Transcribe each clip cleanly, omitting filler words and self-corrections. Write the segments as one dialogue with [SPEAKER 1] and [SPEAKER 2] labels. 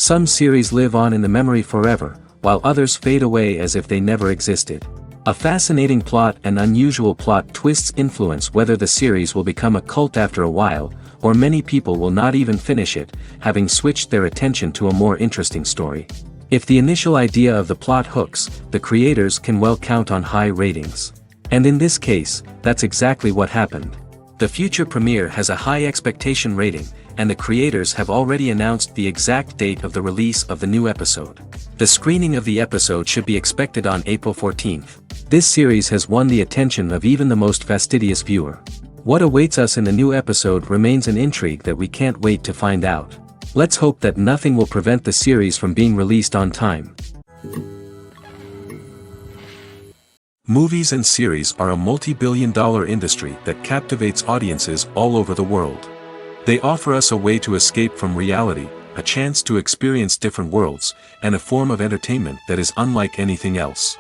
[SPEAKER 1] Some series live on in the memory forever, while others fade away as if they never existed. A fascinating plot and unusual plot twists influence whether the series will become a cult after a while, or many people will not even finish it, having switched their attention to a more interesting story. If the initial idea of the plot hooks, the creators can well count on high ratings. And in this case, that's exactly what happened. The future premiere has a high expectation rating, and the creators have already announced the exact date of the release of the new episode. The screening of the episode should be expected on April 14th. This series has won the attention of even the most fastidious viewer. What awaits us in the new episode remains an intrigue that we can't wait to find out. Let's hope that nothing will prevent the series from being released on time. Movies and series are a multi-billion-dollar industry that captivates audiences all over the world. They offer us a way to escape from reality, a chance to experience different worlds, and a form of entertainment that is unlike anything else.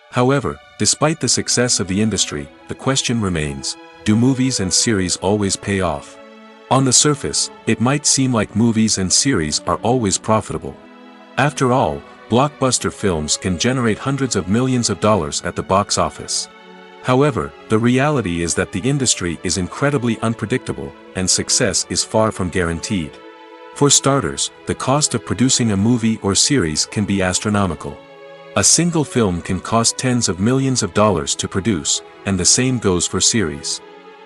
[SPEAKER 1] However, despite the success of the industry, the question remains, do movies and series always pay off? On the surface, it might seem like movies and series are always profitable. After all, blockbuster films can generate hundreds of millions of dollars at the box office. However, the reality is that the industry is incredibly unpredictable, and success is far from guaranteed. For starters, the cost of producing a movie or series can be astronomical. A single film can cost tens of millions of dollars to produce, and the same goes for series.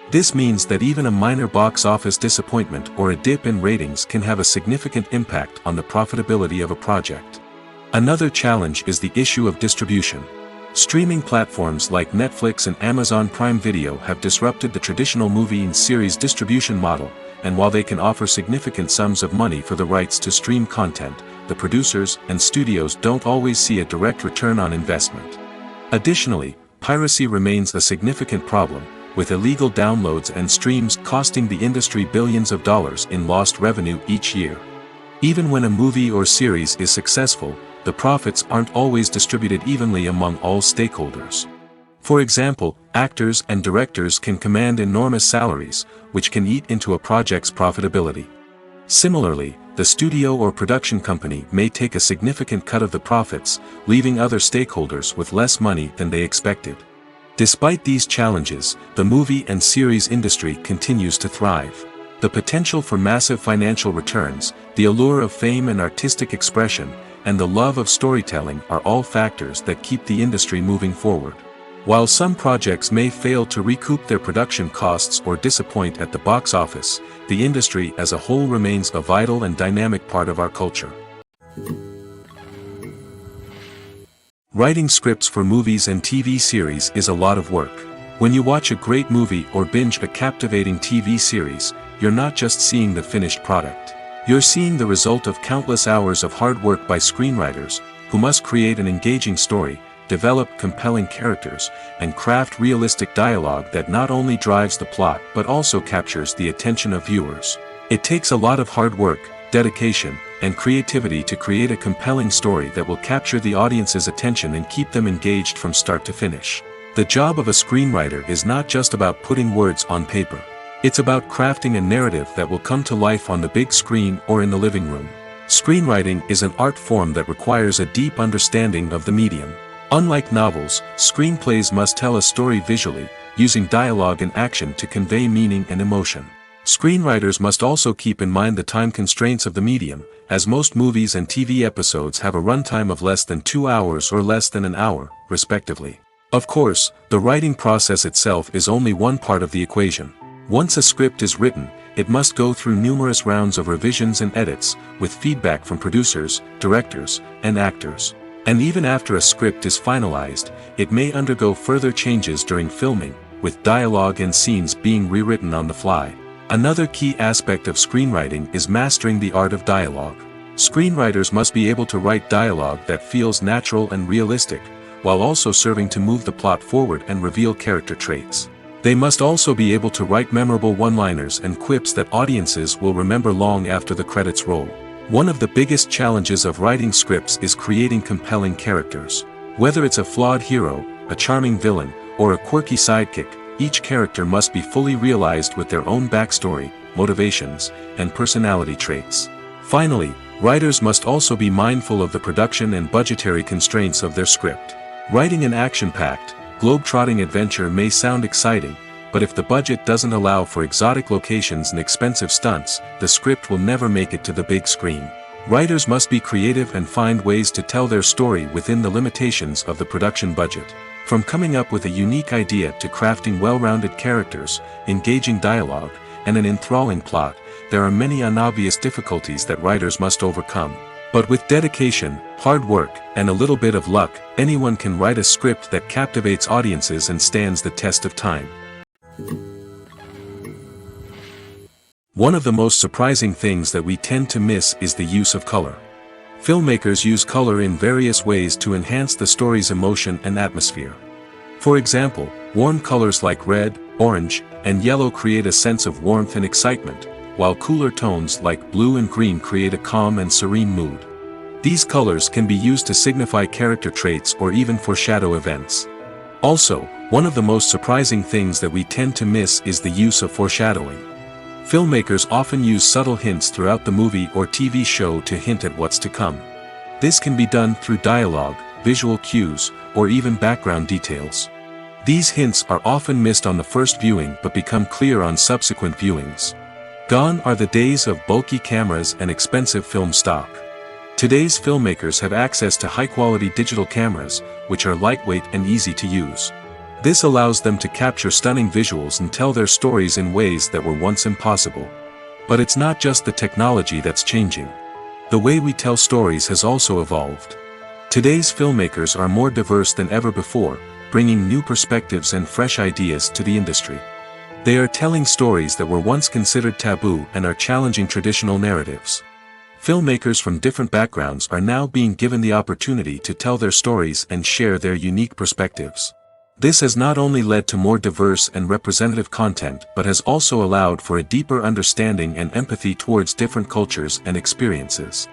[SPEAKER 1] This means that even a minor box office disappointment or a dip in ratings can have a significant impact on the profitability of a project. Another challenge is the issue of distribution. Streaming platforms like Netflix and Amazon Prime Video have disrupted the traditional movie and series distribution model, and while they can offer significant sums of money for the rights to stream content, the producers and studios don't always see a direct return on investment. Additionally, piracy remains a significant problem, with illegal downloads and streams costing the industry billions of dollars in lost revenue each year. Even when a movie or series is successful, the profits aren't always distributed evenly among all stakeholders. For example, actors and directors can command enormous salaries, which can eat into a project's profitability. Similarly, the studio or production company may take a significant cut of the profits, leaving other stakeholders with less money than they expected. Despite these challenges, the movie and series industry continues to thrive. The potential for massive financial returns, the allure of fame and artistic expression, and the love of storytelling are all factors that keep the industry moving forward. While some projects may fail to recoup their production costs or disappoint at the box office, the industry as a whole remains a vital and dynamic part of our culture. Writing scripts for movies and TV series is a lot of work. When you watch a great movie or binge a captivating TV series, you're not just seeing the finished product. You're seeing the result of countless hours of hard work by screenwriters, who must create an engaging story, develop compelling characters, and craft realistic dialogue that not only drives the plot but also captures the attention of viewers. It takes a lot of hard work, dedication, and creativity to create a compelling story that will capture the audience's attention and keep them engaged from start to finish. The job of a screenwriter is not just about putting words on paper. It's about crafting a narrative that will come to life on the big screen or in the living room. Screenwriting is an art form that requires a deep understanding of the medium. Unlike novels, screenplays must tell a story visually, using dialogue and action to convey meaning and emotion. Screenwriters must also keep in mind the time constraints of the medium, as most movies and TV episodes have a runtime of less than 2 hours or less than an hour, respectively. Of course, the writing process itself is only one part of the equation. Once a script is written, it must go through numerous rounds of revisions and edits, with feedback from producers, directors, and actors. And even after a script is finalized, it may undergo further changes during filming, with dialogue and scenes being rewritten on the fly. Another key aspect of screenwriting is mastering the art of dialogue. Screenwriters must be able to write dialogue that feels natural and realistic, while also serving to move the plot forward and reveal character traits. They must also be able to write memorable one-liners and quips that audiences will remember long after the credits roll. One of the biggest challenges of writing scripts is creating compelling characters. Whether it's a flawed hero, a charming villain, or a quirky sidekick, each character must be fully realized with their own backstory, motivations, and personality traits. Finally, writers must also be mindful of the production and budgetary constraints of their script. Writing an action-packed, globe-trotting adventure may sound exciting, but if the budget doesn't allow for exotic locations and expensive stunts, the script will never make it to the big screen. Writers must be creative and find ways to tell their story within the limitations of the production budget. From coming up with a unique idea to crafting well-rounded characters, engaging dialogue, and an enthralling plot, there are many unobvious difficulties that writers must overcome. But with dedication, hard work, and a little bit of luck, anyone can write a script that captivates audiences and stands the test of time. One of the most surprising things that we tend to miss is the use of color. Filmmakers use color in various ways to enhance the story's emotion and atmosphere. For example, warm colors like red, orange, and yellow create a sense of warmth and excitement, while cooler tones like blue and green create a calm and serene mood. These colors can be used to signify character traits or even foreshadow events. Also, one of the most surprising things that we tend to miss is the use of foreshadowing. Filmmakers often use subtle hints throughout the movie or TV show to hint at what's to come. This can be done through dialogue, visual cues, or even background details. These hints are often missed on the first viewing but become clear on subsequent viewings. Gone are the days of bulky cameras and expensive film stock. Today's filmmakers have access to high-quality digital cameras, which are lightweight and easy to use. This allows them to capture stunning visuals and tell their stories in ways that were once impossible. But it's not just the technology that's changing. The way we tell stories has also evolved. Today's filmmakers are more diverse than ever before, bringing new perspectives and fresh ideas to the industry. They are telling stories that were once considered taboo and are challenging traditional narratives. Filmmakers from different backgrounds are now being given the opportunity to tell their stories and share their unique perspectives. This has not only led to more diverse and representative content but has also allowed for a deeper understanding and empathy towards different cultures and experiences.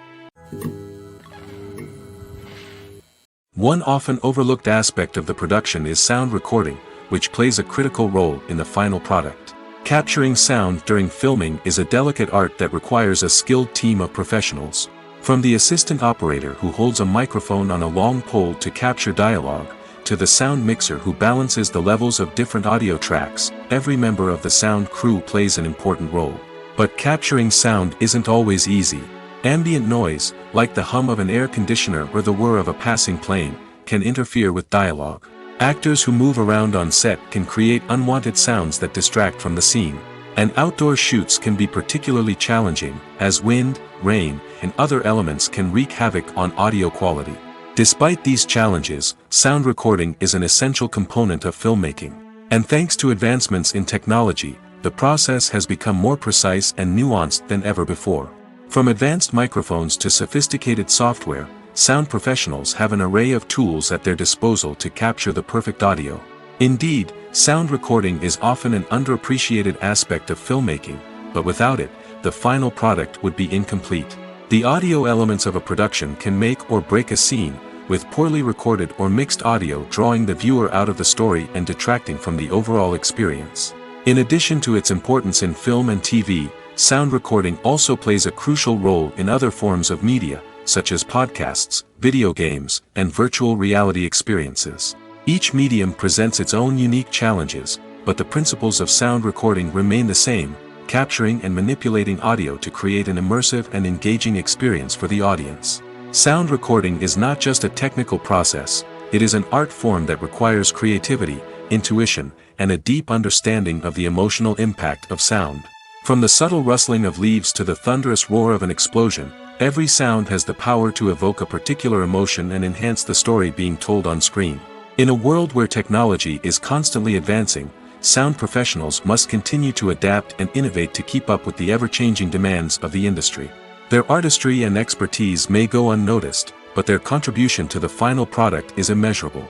[SPEAKER 1] One often overlooked aspect of the production is sound recording, which plays a critical role in the final product. Capturing sound during filming is a delicate art that requires a skilled team of professionals. From the assistant operator who holds a microphone on a long pole to capture dialogue, to the sound mixer who balances the levels of different audio tracks, every member of the sound crew plays an important role. But capturing sound isn't always easy. Ambient noise, like the hum of an air conditioner or the whir of a passing plane, can interfere with dialogue. Actors who move around on set can create unwanted sounds that distract from the scene. And outdoor shoots can be particularly challenging, as wind, rain, and other elements can wreak havoc on audio quality. Despite these challenges, sound recording is an essential component of filmmaking. And thanks to advancements in technology, the process has become more precise and nuanced than ever before. From advanced microphones to sophisticated software, sound professionals have an array of tools at their disposal to capture the perfect audio. Indeed, sound recording is often an underappreciated aspect of filmmaking, but without it, the final product would be incomplete. The audio elements of a production can make or break a scene, with poorly recorded or mixed audio drawing the viewer out of the story and detracting from the overall experience. In addition to its importance in film and TV, sound recording also plays a crucial role in other forms of media, such as podcasts, video games, and virtual reality experiences. Each medium presents its own unique challenges, but the principles of sound recording remain the same: capturing and manipulating audio to create an immersive and engaging experience for the audience. Sound recording is not just a technical process, it is an art form that requires creativity, intuition, and a deep understanding of the emotional impact of sound. From the subtle rustling of leaves to the thunderous roar of an explosion, every sound has the power to evoke a particular emotion and enhance the story being told on screen. In a world where technology is constantly advancing, sound professionals must continue to adapt and innovate to keep up with the ever-changing demands of the industry. Their artistry and expertise may go unnoticed, but their contribution to the final product is immeasurable.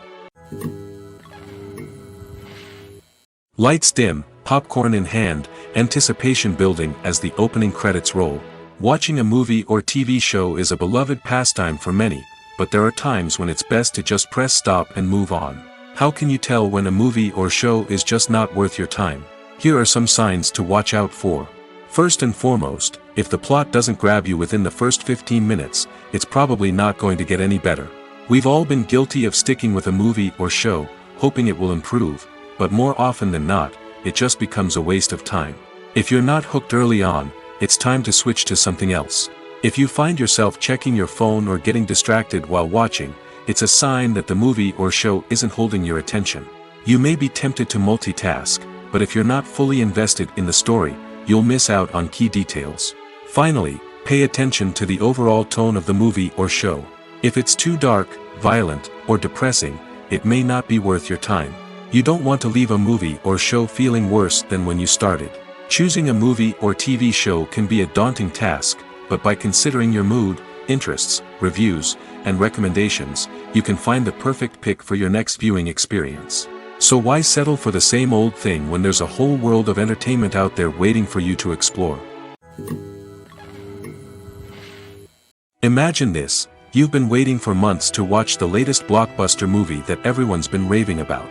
[SPEAKER 1] Lights dim, popcorn in hand, anticipation building as the opening credits roll. Watching a movie or TV show is a beloved pastime for many, but there are times when it's best to just press stop and move on. How can you tell when a movie or show is just not worth your time? Here are some signs to watch out for. First and foremost, If the plot doesn't grab you within the first 15 minutes, it's probably not going to get any better. We've all been guilty of sticking with a movie or show, hoping it will improve, but more often than not, it just becomes a waste of time. If you're not hooked early on, it's time to switch to something else. If you find yourself checking your phone or getting distracted while watching, it's a sign that the movie or show isn't holding your attention. You may be tempted to multitask, but if you're not fully invested in the story, you'll miss out on key details. Finally, pay attention to the overall tone of the movie or show. If it's too dark, violent, or depressing, it may not be worth your time. You don't want to leave a movie or show feeling worse than when you started. Choosing a movie or TV show can be a daunting task, but by considering your mood, interests, reviews, and recommendations, you can find the perfect pick for your next viewing experience. So why settle for the same old thing when there's a whole world of entertainment out there waiting for you to explore? Imagine this. You've been waiting for months to watch the latest blockbuster movie that everyone's been raving about.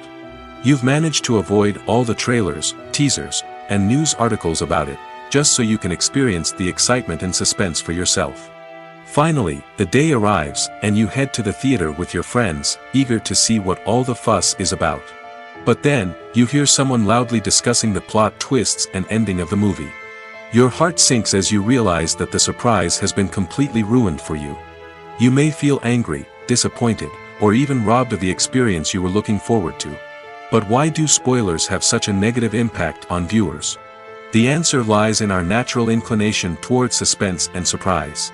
[SPEAKER 1] You've managed to avoid all the trailers, teasers, and news articles about it, just so you can experience the excitement and suspense for yourself. Finally, the day arrives, and you head to the theater with your friends, eager to see what all the fuss is about. But then, you hear someone loudly discussing the plot twists and ending of the movie. Your heart sinks as you realize that the surprise has been completely ruined for you. You may feel angry, disappointed, or even robbed of the experience you were looking forward to. But why do spoilers have such a negative impact on viewers? The answer lies in our natural inclination toward suspense and surprise.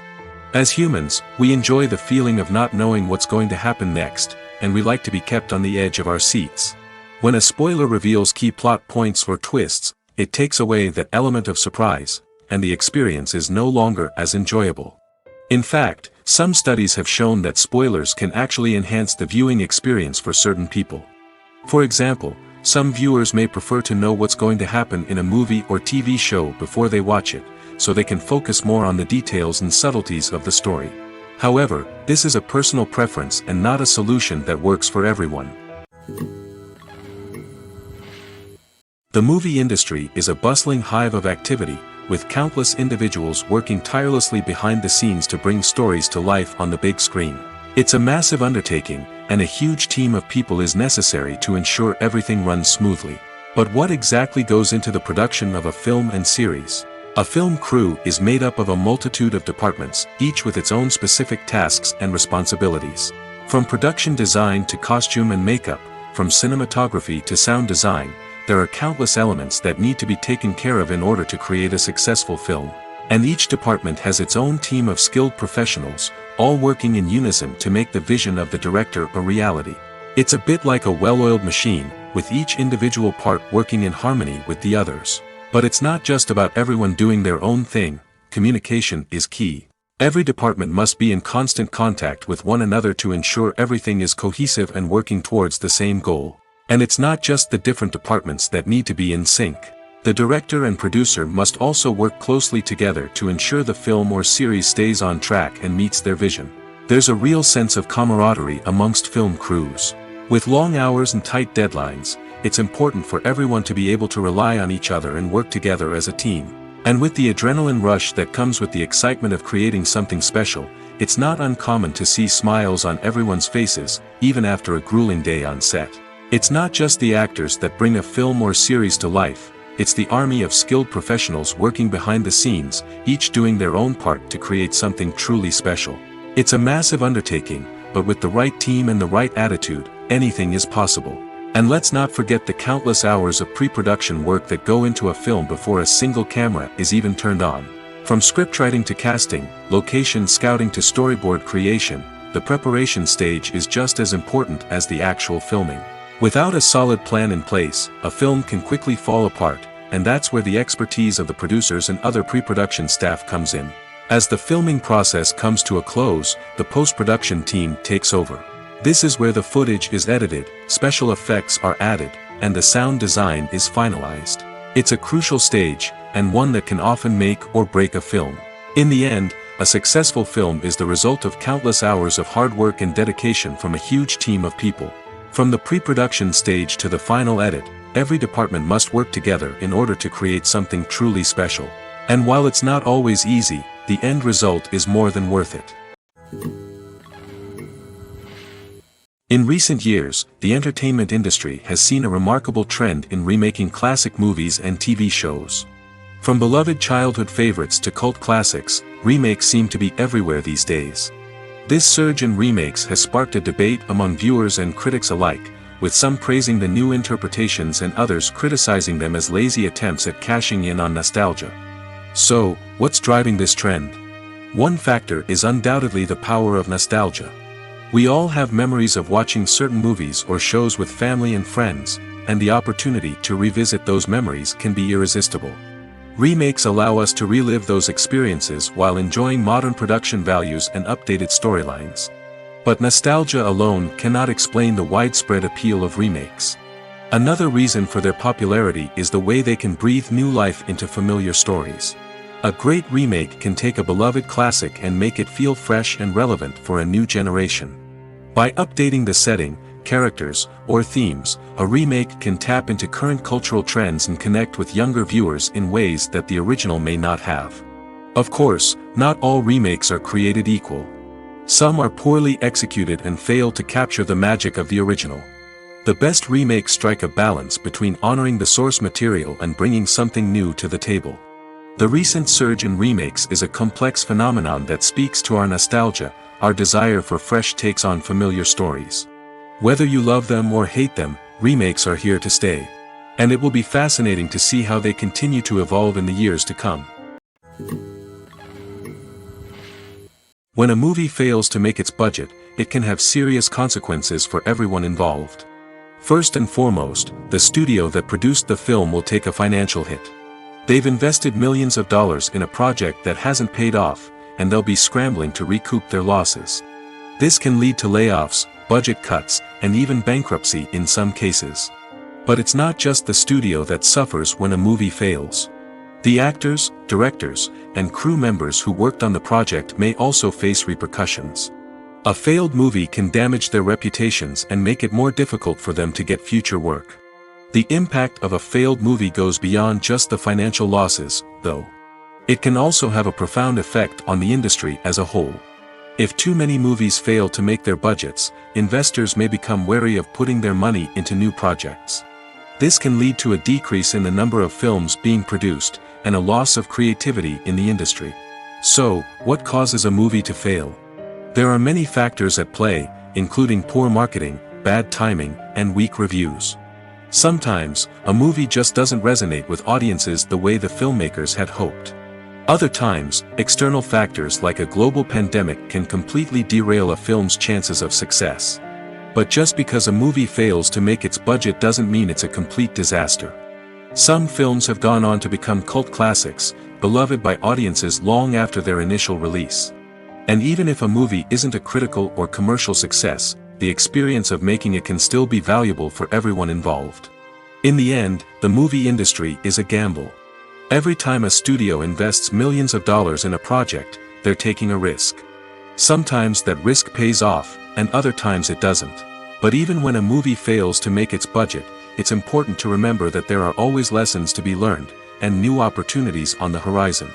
[SPEAKER 1] As humans, we enjoy the feeling of not knowing what's going to happen next, and we like to be kept on the edge of our seats. When a spoiler reveals key plot points or twists, it takes away that element of surprise, and the experience is no longer as enjoyable. In fact, some studies have shown that spoilers can actually enhance the viewing experience for certain people. For example, some viewers may prefer to know what's going to happen in a movie or TV show before they watch it, so they can focus more on the details and subtleties of the story. However, this is a personal preference and not a solution that works for everyone. The movie industry is a bustling hive of activity, with countless individuals working tirelessly behind the scenes to bring stories to life on the big screen. It's a massive undertaking, and a huge team of people is necessary to ensure everything runs smoothly. But what exactly goes into the production of a film and series? A film crew is made up of a multitude of departments, each with its own specific tasks and responsibilities. From production design to costume and makeup, from cinematography to sound design, there are countless elements that need to be taken care of in order to create a successful film. And each department has its own team of skilled professionals, all working in unison to make the vision of the director a reality. It's a bit like a well-oiled machine, with each individual part working in harmony with the others. But it's not just about everyone doing their own thing. Communication is key. Every department must be in constant contact with one another to ensure everything is cohesive and working towards the same goal. And it's not just the different departments that need to be in sync. The director and producer must also work closely together to ensure the film or series stays on track and meets their vision. There's a real sense of camaraderie amongst film crews. With long hours and tight deadlines, it's important for everyone to be able to rely on each other and work together as a team. And with the adrenaline rush that comes with the excitement of creating something special, it's not uncommon to see smiles on everyone's faces, even after a grueling day on set. It's not just the actors that bring a film or series to life, it's the army of skilled professionals working behind the scenes, each doing their own part to create something truly special. It's a massive undertaking, but with the right team and the right attitude, anything is possible. And let's not forget the countless hours of pre-production work that go into a film before a single camera is even turned on. From scriptwriting to casting, location scouting to storyboard creation, the preparation stage is just as important as the actual filming. Without a solid plan in place, a film can quickly fall apart, and that's where the expertise of the producers and other pre-production staff comes in. As the filming process comes to a close, the post-production team takes over. This is where the footage is edited, special effects are added, and the sound design is finalized. It's a crucial stage, and one that can often make or break a film. In the end, a successful film is the result of countless hours of hard work and dedication from a huge team of people. From the pre-production stage to the final edit, every department must work together in order to create something truly special. And while it's not always easy, the end result is more than worth it. In recent years, the entertainment industry has seen a remarkable trend in remaking classic movies and TV shows. From beloved childhood favorites to cult classics, remakes seem to be everywhere these days. This surge in remakes has sparked a debate among viewers and critics alike, with some praising the new interpretations and others criticizing them as lazy attempts at cashing in on nostalgia. So, what's driving this trend? One factor is undoubtedly the power of nostalgia. We all have memories of watching certain movies or shows with family and friends, and the opportunity to revisit those memories can be irresistible. Remakes allow us to relive those experiences while enjoying modern production values and updated storylines. But nostalgia alone cannot explain the widespread appeal of remakes. Another reason for their popularity is the way they can breathe new life into familiar stories. A great remake can take a beloved classic and make it feel fresh and relevant for a new generation. By updating the setting, characters, or themes, a remake can tap into current cultural trends and connect with younger viewers in ways that the original may not have. Of course, not all remakes are created equal. Some are poorly executed and fail to capture the magic of the original. The best remakes strike a balance between honoring the source material and bringing something new to the table. The recent surge in remakes is a complex phenomenon that speaks to our nostalgia, our desire for fresh takes on familiar stories. Whether you love them or hate them, remakes are here to stay. And it will be fascinating to see how they continue to evolve in the years to come. When a movie fails to make its budget, it can have serious consequences for everyone involved. First and foremost, the studio that produced the film will take a financial hit. They've invested millions of dollars in a project that hasn't paid off, and they'll be scrambling to recoup their losses. This can lead to layoffs, budget cuts, and even bankruptcy in some cases. But it's not just the studio that suffers when a movie fails. The actors, directors, and crew members who worked on the project may also face repercussions. A failed movie can damage their reputations and make it more difficult for them to get future work. The impact of a failed movie goes beyond just the financial losses, though. It can also have a profound effect on the industry as a whole. If too many movies fail to make their budgets, investors may become wary of putting their money into new projects. This can lead to a decrease in the number of films being produced, and a loss of creativity in the industry. So, what causes a movie to fail? There are many factors at play, including poor marketing, bad timing, and weak reviews. Sometimes, a movie just doesn't resonate with audiences the way the filmmakers had hoped. Other times, external factors like a global pandemic can completely derail a film's chances of success. But just because a movie fails to make its budget doesn't mean it's a complete disaster. Some films have gone on to become cult classics, beloved by audiences long after their initial release. And even if a movie isn't a critical or commercial success, the experience of making it can still be valuable for everyone involved. In the end, the movie industry is a gamble. Every time a studio invests millions of dollars in a project, they're taking a risk. Sometimes that risk pays off, and other times it doesn't. But even when a movie fails to make its budget, it's important to remember that there are always lessons to be learned, and new opportunities on the horizon.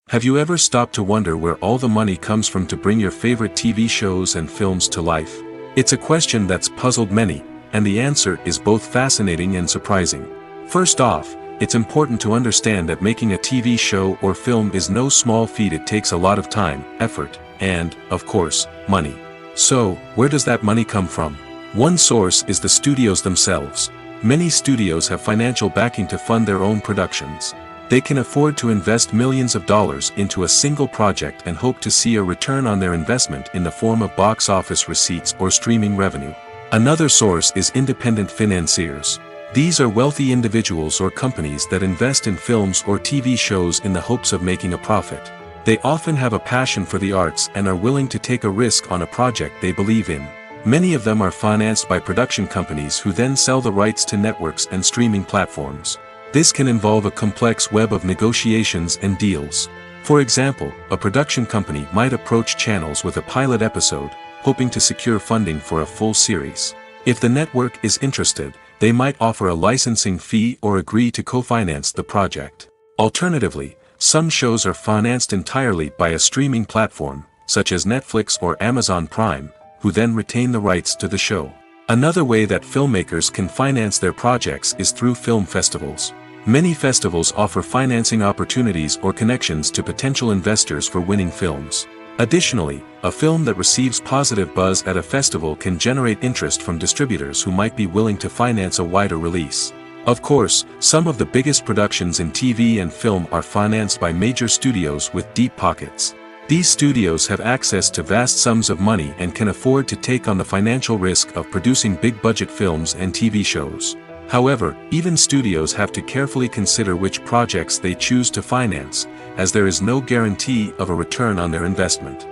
[SPEAKER 1] Have you ever stopped to wonder where all the money comes from to bring your favorite TV shows and films to life? It's a question that's puzzled many, and the answer is both fascinating and surprising. First off, it's important to understand that making a TV show or film is no small feat. It takes a lot of time, effort, and, of course, money. So, where does that money come from? One source is the studios themselves. Many studios have financial backing to fund their own productions. They can afford to invest millions of dollars into a single project and hope to see a return on their investment in the form of box office receipts or streaming revenue. Another source is independent financiers. These are wealthy individuals or companies that invest in films or TV shows in the hopes of making a profit. They often have a passion for the arts and are willing to take a risk on a project they believe in. Many of them are financed by production companies who then sell the rights to networks and streaming platforms. This can involve a complex web of negotiations and deals. For example, a production company might approach channels with a pilot episode, hoping to secure funding for a full series. If the network is interested, they might offer a licensing fee or agree to co-finance the project. Alternatively, some shows are financed entirely by a streaming platform, such as Netflix or Amazon Prime, who then retain the rights to the show. Another way that filmmakers can finance their projects is through film festivals. Many festivals offer financing opportunities or connections to potential investors for winning films. Additionally, a film that receives positive buzz at a festival can generate interest from distributors who might be willing to finance a wider release. Of course, some of the biggest productions in TV and film are financed by major studios with deep pockets. These studios have access to vast sums of money and can afford to take on the financial risk of producing big-budget films and TV shows. However, even studios have to carefully consider which projects they choose to finance, as there is no guarantee of a return on their investment.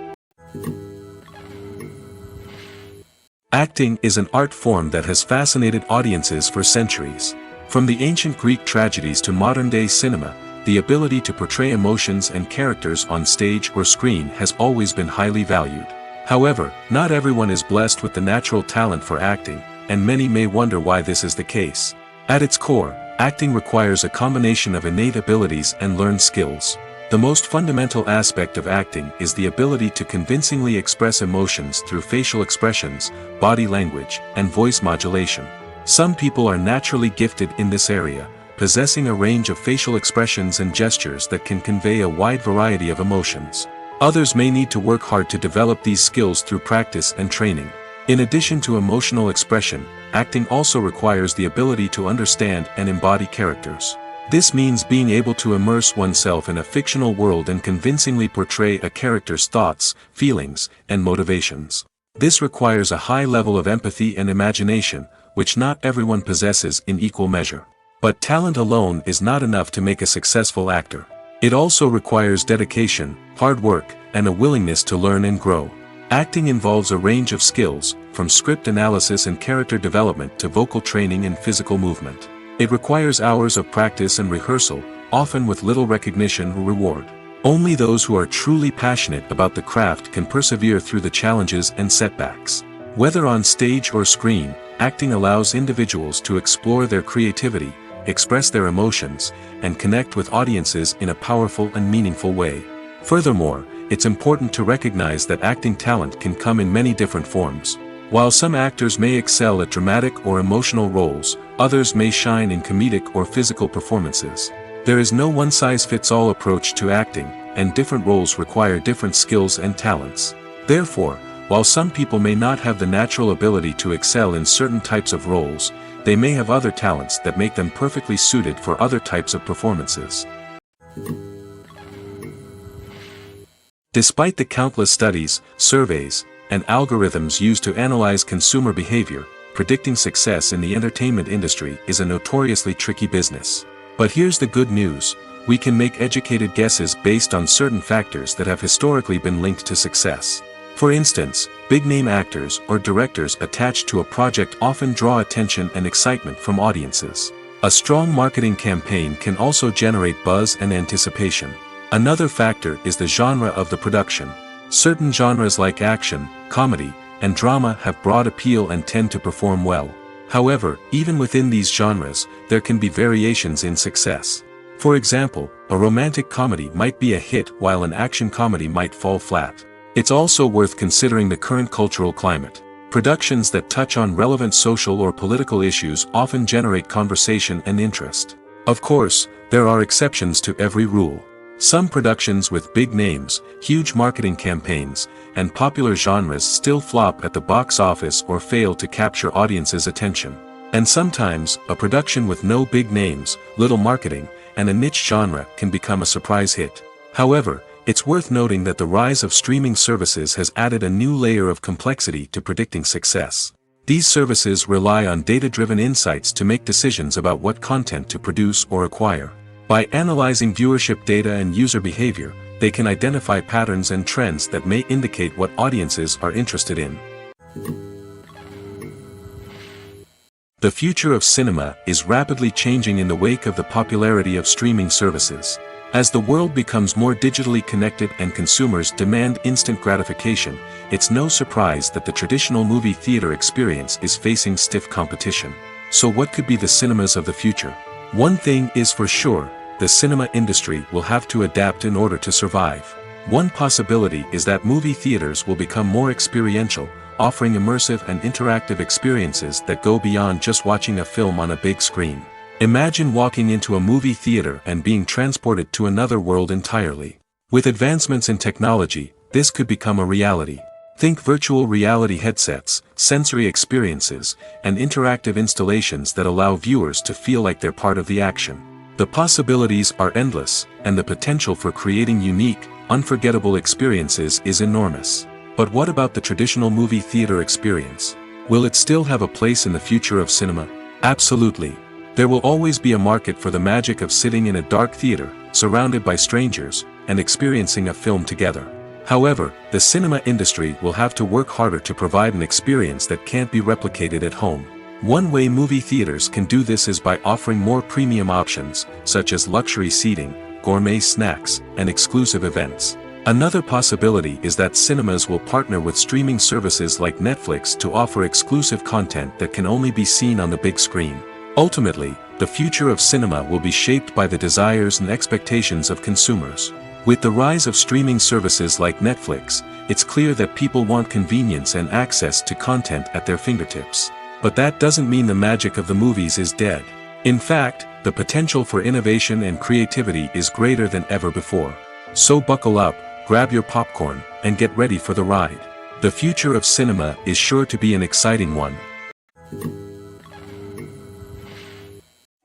[SPEAKER 1] Acting is an art form that has fascinated audiences for centuries. From the ancient Greek tragedies to modern-day cinema, the ability to portray emotions and characters on stage or screen has always been highly valued. However, not everyone is blessed with the natural talent for acting, and many may wonder why this is the case. At its core, acting requires a combination of innate abilities and learned skills. The most fundamental aspect of acting is the ability to convincingly express emotions through facial expressions, body language, and voice modulation. Some people are naturally gifted in this area, possessing a range of facial expressions and gestures that can convey a wide variety of emotions. Others may need to work hard to develop these skills through practice and training. In addition to emotional expression, acting also requires the ability to understand and embody characters. This means being able to immerse oneself in a fictional world and convincingly portray a character's thoughts, feelings, and motivations. This requires a high level of empathy and imagination, which not everyone possesses in equal measure. But talent alone is not enough to make a successful actor. It also requires dedication, hard work, and a willingness to learn and grow. Acting involves a range of skills, from script analysis and character development to vocal training and physical movement. It requires hours of practice and rehearsal, often with little recognition or reward. Only those who are truly passionate about the craft can persevere through the challenges and setbacks. Whether on stage or screen, acting allows individuals to explore their creativity, express their emotions, and connect with audiences in a powerful and meaningful way. Furthermore, it's important to recognize that acting talent can come in many different forms. While some actors may excel at dramatic or emotional roles, others may shine in comedic or physical performances. There is no one-size-fits-all approach to acting, and different roles require different skills and talents. Therefore, while some people may not have the natural ability to excel in certain types of roles, they may have other talents that make them perfectly suited for other types of performances. Despite the countless studies, surveys, and algorithms used to analyze consumer behavior, predicting success in the entertainment industry is a notoriously tricky business. But here's the good news: we can make educated guesses based on certain factors that have historically been linked to success. For instance, big-name actors or directors attached to a project often draw attention and excitement from audiences. A strong marketing campaign can also generate buzz and anticipation. Another factor is the genre of the production. Certain genres like action, comedy, and drama have broad appeal and tend to perform well. However, even within these genres, there can be variations in success. For example, a romantic comedy might be a hit while an action comedy might fall flat. It's also worth considering the current cultural climate. Productions that touch on relevant social or political issues often generate conversation and interest. Of course, there are exceptions to every rule. Some productions with big names, huge marketing campaigns, and popular genres still flop at the box office or fail to capture audiences' attention. And sometimes, a production with no big names, little marketing, and a niche genre can become a surprise hit. However, it's worth noting that the rise of streaming services has added a new layer of complexity to predicting success. These services rely on data-driven insights to make decisions about what content to produce or acquire. By analyzing viewership data and user behavior, they can identify patterns and trends that may indicate what audiences are interested in. The future of cinema is rapidly changing in the wake of the popularity of streaming services. As the world becomes more digitally connected and consumers demand instant gratification, it's no surprise that the traditional movie theater experience is facing stiff competition. So what could be the cinemas of the future? One thing is for sure, the cinema industry will have to adapt in order to survive. One possibility is that movie theaters will become more experiential, offering immersive and interactive experiences that go beyond just watching a film on a big screen. Imagine walking into a movie theater and being transported to another world entirely. With advancements in technology, this could become a reality. Think virtual reality headsets, sensory experiences, and interactive installations that allow viewers to feel like they're part of the action. The possibilities are endless, and the potential for creating unique, unforgettable experiences is enormous. But what about the traditional movie theater experience? Will it still have a place in the future of cinema? Absolutely. There will always be a market for the magic of sitting in a dark theater, surrounded by strangers, and experiencing a film together. However, the cinema industry will have to work harder to provide an experience that can't be replicated at home. One way movie theaters can do this is by offering more premium options, such as luxury seating, gourmet snacks, and exclusive events. Another possibility is that cinemas will partner with streaming services like Netflix to offer exclusive content that can only be seen on the big screen. Ultimately, the future of cinema will be shaped by the desires and expectations of consumers. With the rise of streaming services like Netflix, it's clear that people want convenience and access to content at their fingertips. But that doesn't mean the magic of the movies is dead. In fact, the potential for innovation and creativity is greater than ever before. So buckle up, grab your popcorn, and get ready for the ride. The future of cinema is sure to be an exciting one.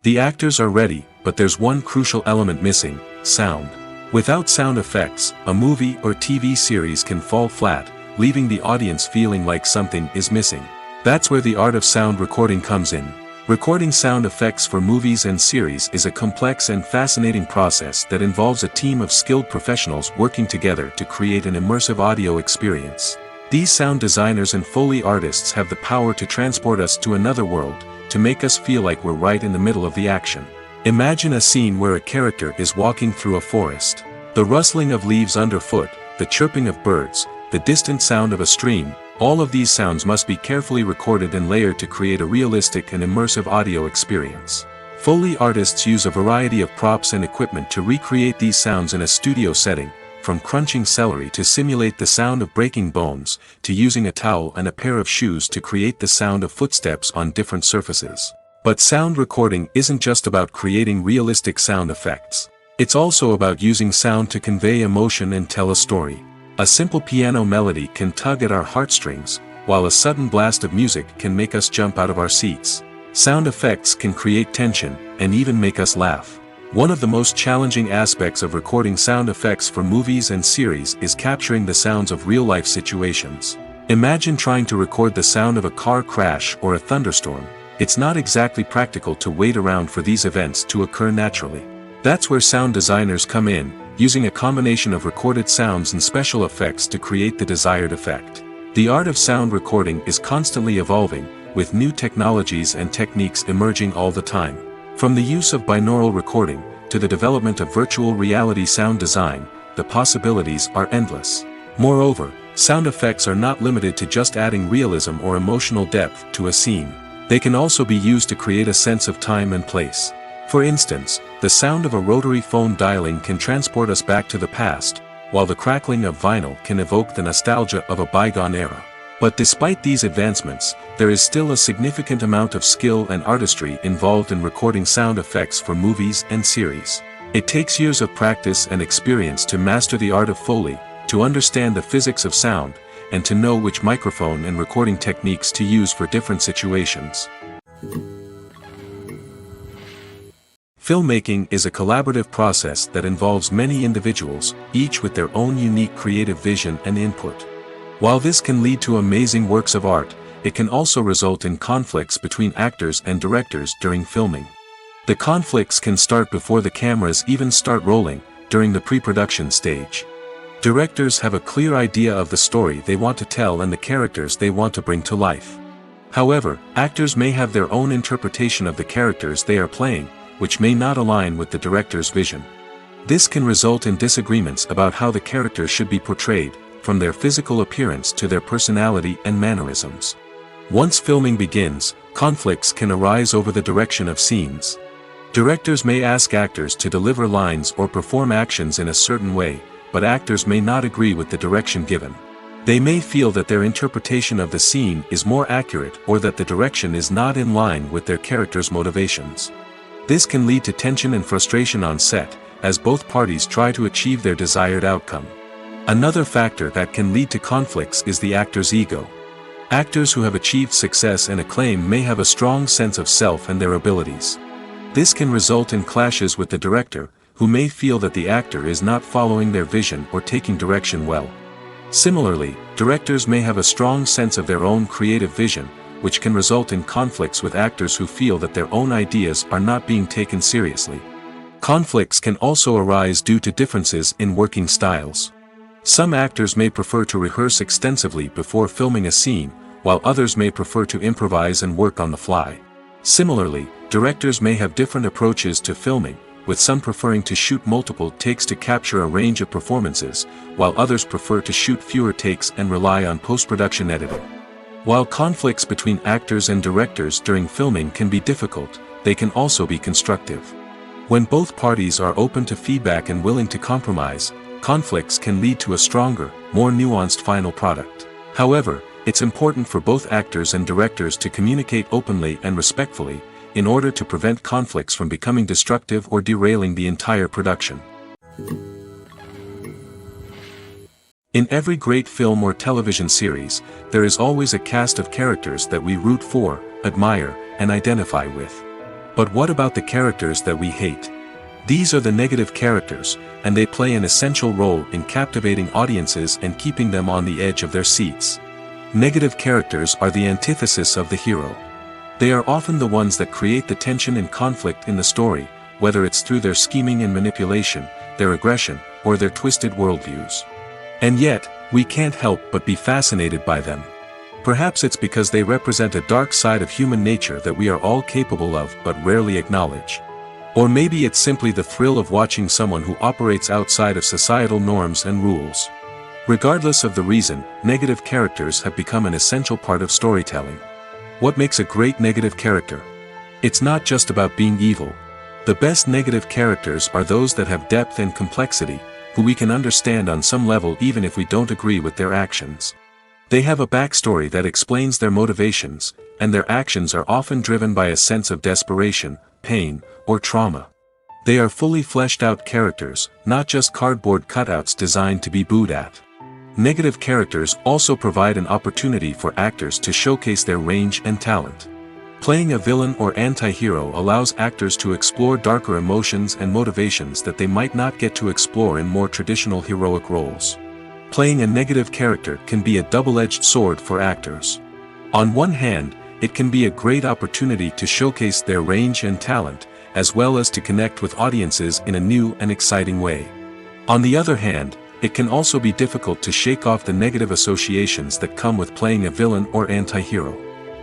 [SPEAKER 1] The actors are ready, but there's one crucial element missing: sound. Without sound effects, a movie or TV series can fall flat, leaving the audience feeling like something is missing. That's where the art of sound recording comes in. Recording sound effects for movies and series is a complex and fascinating process that involves a team of skilled professionals working together to create an immersive audio experience. These sound designers and Foley artists have the power to transport us to another world, to make us feel like we're right in the middle of the action. Imagine a scene where a character is walking through a forest. The rustling of leaves underfoot, the chirping of birds, the distant sound of a stream, all of these sounds must be carefully recorded and layered to create a realistic and immersive audio experience. Foley artists use a variety of props and equipment to recreate these sounds in a studio setting, from crunching celery to simulate the sound of breaking bones, to using a towel and a pair of shoes to create the sound of footsteps on different surfaces. But sound recording isn't just about creating realistic sound effects. It's also about using sound to convey emotion and tell a story. A simple piano melody can tug at our heartstrings, while a sudden blast of music can make us jump out of our seats. Sound effects can create tension, and even make us laugh. One of the most challenging aspects of recording sound effects for movies and series is capturing the sounds of real-life situations. Imagine trying to record the sound of a car crash or a thunderstorm. It's not exactly practical to wait around for these events to occur naturally. That's where sound designers come in, using a combination of recorded sounds and special effects to create the desired effect. The art of sound recording is constantly evolving, with new technologies and techniques emerging all the time. From the use of binaural recording, to the development of virtual reality sound design, the possibilities are endless. Moreover, sound effects are not limited to just adding realism or emotional depth to a scene. They can also be used to create a sense of time and place. For instance, the sound of a rotary phone dialing can transport us back to the past, while the crackling of vinyl can evoke the nostalgia of a bygone era. But despite these advancements, there is still a significant amount of skill and artistry involved in recording sound effects for movies and series. It takes years of practice and experience to master the art of Foley, to understand the physics of sound, and to know which microphone and recording techniques to use for different situations. Filmmaking is a collaborative process that involves many individuals, each with their own unique creative vision and input. While this can lead to amazing works of art, it can also result in conflicts between actors and directors during filming. The conflicts can start before the cameras even start rolling, during the pre-production stage. Directors have a clear idea of the story they want to tell and the characters they want to bring to life. However, actors may have their own interpretation of the characters they are playing, which may not align with the director's vision. This can result in disagreements about how the characters should be portrayed, from their physical appearance to their personality and mannerisms. Once filming begins, conflicts can arise over the direction of scenes. Directors may ask actors to deliver lines or perform actions in a certain way, but actors may not agree with the direction given. They may feel that their interpretation of the scene is more accurate or that the direction is not in line with their character's motivations. This can lead to tension and frustration on set, as both parties try to achieve their desired outcome. Another factor that can lead to conflicts is the actor's ego. Actors who have achieved success and acclaim may have a strong sense of self and their abilities. This can result in clashes with the director, who may feel that the actor is not following their vision or taking direction well. Similarly, directors may have a strong sense of their own creative vision, which can result in conflicts with actors who feel that their own ideas are not being taken seriously. Conflicts can also arise due to differences in working styles. Some actors may prefer to rehearse extensively before filming a scene, while others may prefer to improvise and work on the fly. Similarly, directors may have different approaches to filming, with some preferring to shoot multiple takes to capture a range of performances, while others prefer to shoot fewer takes and rely on post-production editing. While conflicts between actors and directors during filming can be difficult, they can also be constructive. When both parties are open to feedback and willing to compromise, conflicts can lead to a stronger, more nuanced final product. However, it's important for both actors and directors to communicate openly and respectfully, in order to prevent conflicts from becoming destructive or derailing the entire production. In every great film or television series, there is always a cast of characters that we root for, admire, and identify with. But what about the characters that we hate? These are the negative characters, and they play an essential role in captivating audiences and keeping them on the edge of their seats. Negative characters are the antithesis of the hero. They are often the ones that create the tension and conflict in the story, whether it's through their scheming and manipulation, their aggression, or their twisted worldviews. And yet, we can't help but be fascinated by them. Perhaps it's because they represent a dark side of human nature that we are all capable of but rarely acknowledge. Or maybe it's simply the thrill of watching someone who operates outside of societal norms and rules. Regardless of the reason, negative characters have become an essential part of storytelling. What makes a great negative character? It's not just about being evil. The best negative characters are those that have depth and complexity, who we can understand on some level even if we don't agree with their actions. They have a backstory that explains their motivations, and their actions are often driven by a sense of desperation, pain, or trauma. They are fully fleshed out characters, not just cardboard cutouts designed to be booed at. Negative characters also provide an opportunity for actors to showcase their range and talent. Playing a villain or anti-hero allows actors to explore darker emotions and motivations that they might not get to explore in more traditional heroic roles. Playing a negative character can be a double-edged sword for actors. On one hand, it can be a great opportunity to showcase their range and talent, as well as to connect with audiences in a new and exciting way. On the other hand, it can also be difficult to shake off the negative associations that come with playing a villain or anti-hero.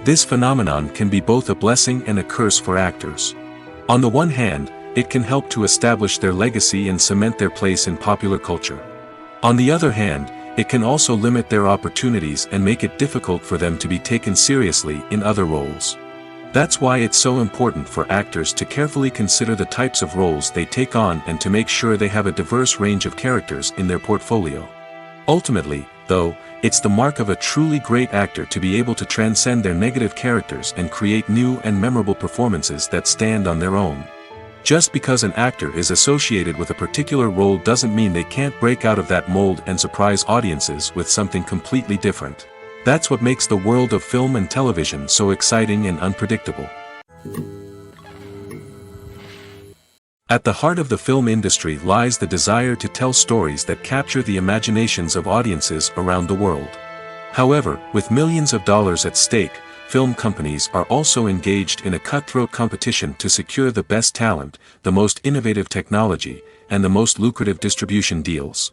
[SPEAKER 1] This phenomenon can be both a blessing and a curse for actors. On the one hand, it can help to establish their legacy and cement their place in popular culture. On the other hand, it can also limit their opportunities and make it difficult for them to be taken seriously in other roles. That's why it's so important for actors to carefully consider the types of roles they take on and to make sure they have a diverse range of characters in their portfolio. Ultimately, though, it's the mark of a truly great actor to be able to transcend their negative characters and create new and memorable performances that stand on their own. Just because an actor is associated with a particular role doesn't mean they can't break out of that mold and surprise audiences with something completely different. That's what makes the world of film and television so exciting and unpredictable. At the heart of the film industry lies the desire to tell stories that capture the imaginations of audiences around the world. However, with millions of dollars at stake, film companies are also engaged in a cutthroat competition to secure the best talent, the most innovative technology, and the most lucrative distribution deals.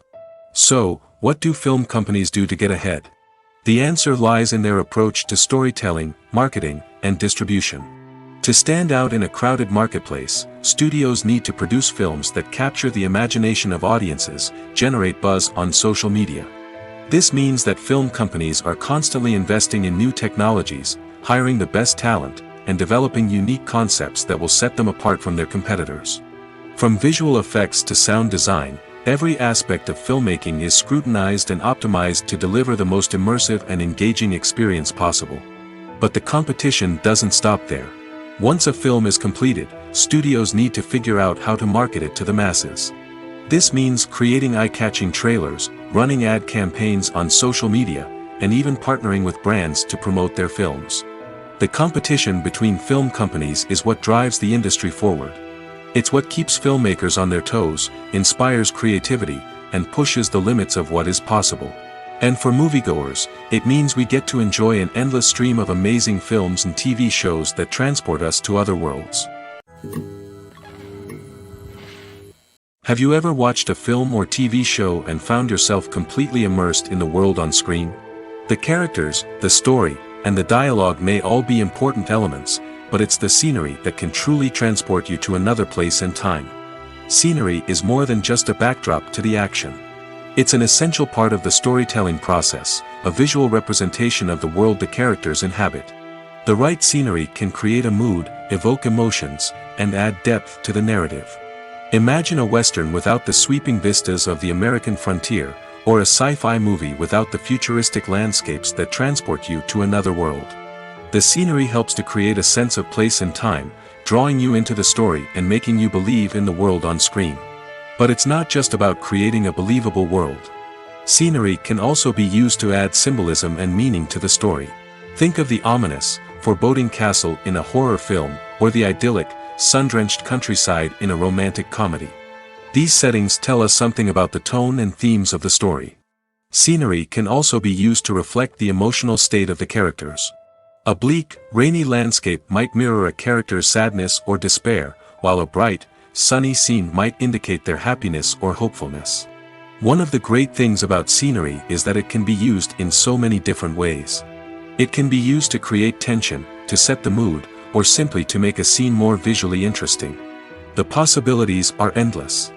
[SPEAKER 1] So, what do film companies do to get ahead? The answer lies in their approach to storytelling, marketing, and distribution. To stand out in a crowded marketplace, studios need to produce films that capture the imagination of audiences, generate buzz on social media. This means that film companies are constantly investing in new technologies, hiring the best talent, and developing unique concepts that will set them apart from their competitors. From visual effects to sound design, every aspect of filmmaking is scrutinized and optimized to deliver the most immersive and engaging experience possible. But the competition doesn't stop there. Once a film is completed, studios need to figure out how to market it to the masses. This means creating eye-catching trailers, running ad campaigns on social media, and even partnering with brands to promote their films. The competition between film companies is what drives the industry forward. It's what keeps filmmakers on their toes, inspires creativity, and pushes the limits of what is possible. And for moviegoers, it means we get to enjoy an endless stream of amazing films and TV shows that transport us to other worlds. Have you ever watched a film or TV show and found yourself completely immersed in the world on screen? The characters, the story, and the dialogue may all be important elements, but it's the scenery that can truly transport you to another place and time. Scenery is more than just a backdrop to the action. It's an essential part of the storytelling process, a visual representation of the world the characters inhabit. The right scenery can create a mood, evoke emotions, and add depth to the narrative. Imagine a Western without the sweeping vistas of the American frontier, or a sci-fi movie without the futuristic landscapes that transport you to another world. The scenery helps to create a sense of place and time, drawing you into the story and making you believe in the world on screen. But it's not just about creating a believable world. Scenery can also be used to add symbolism and meaning to the story. Think of the ominous, foreboding castle in a horror film, or the idyllic, sun-drenched countryside in a romantic comedy. These settings tell us something about the tone and themes of the story. Scenery can also be used to reflect the emotional state of the characters. A bleak, rainy landscape might mirror a character's sadness or despair, while a bright, sunny scene might indicate their happiness or hopefulness. One of the great things about scenery is that it can be used in so many different ways. It can be used to create tension, to set the mood, or simply to make a scene more visually interesting. The possibilities are endless.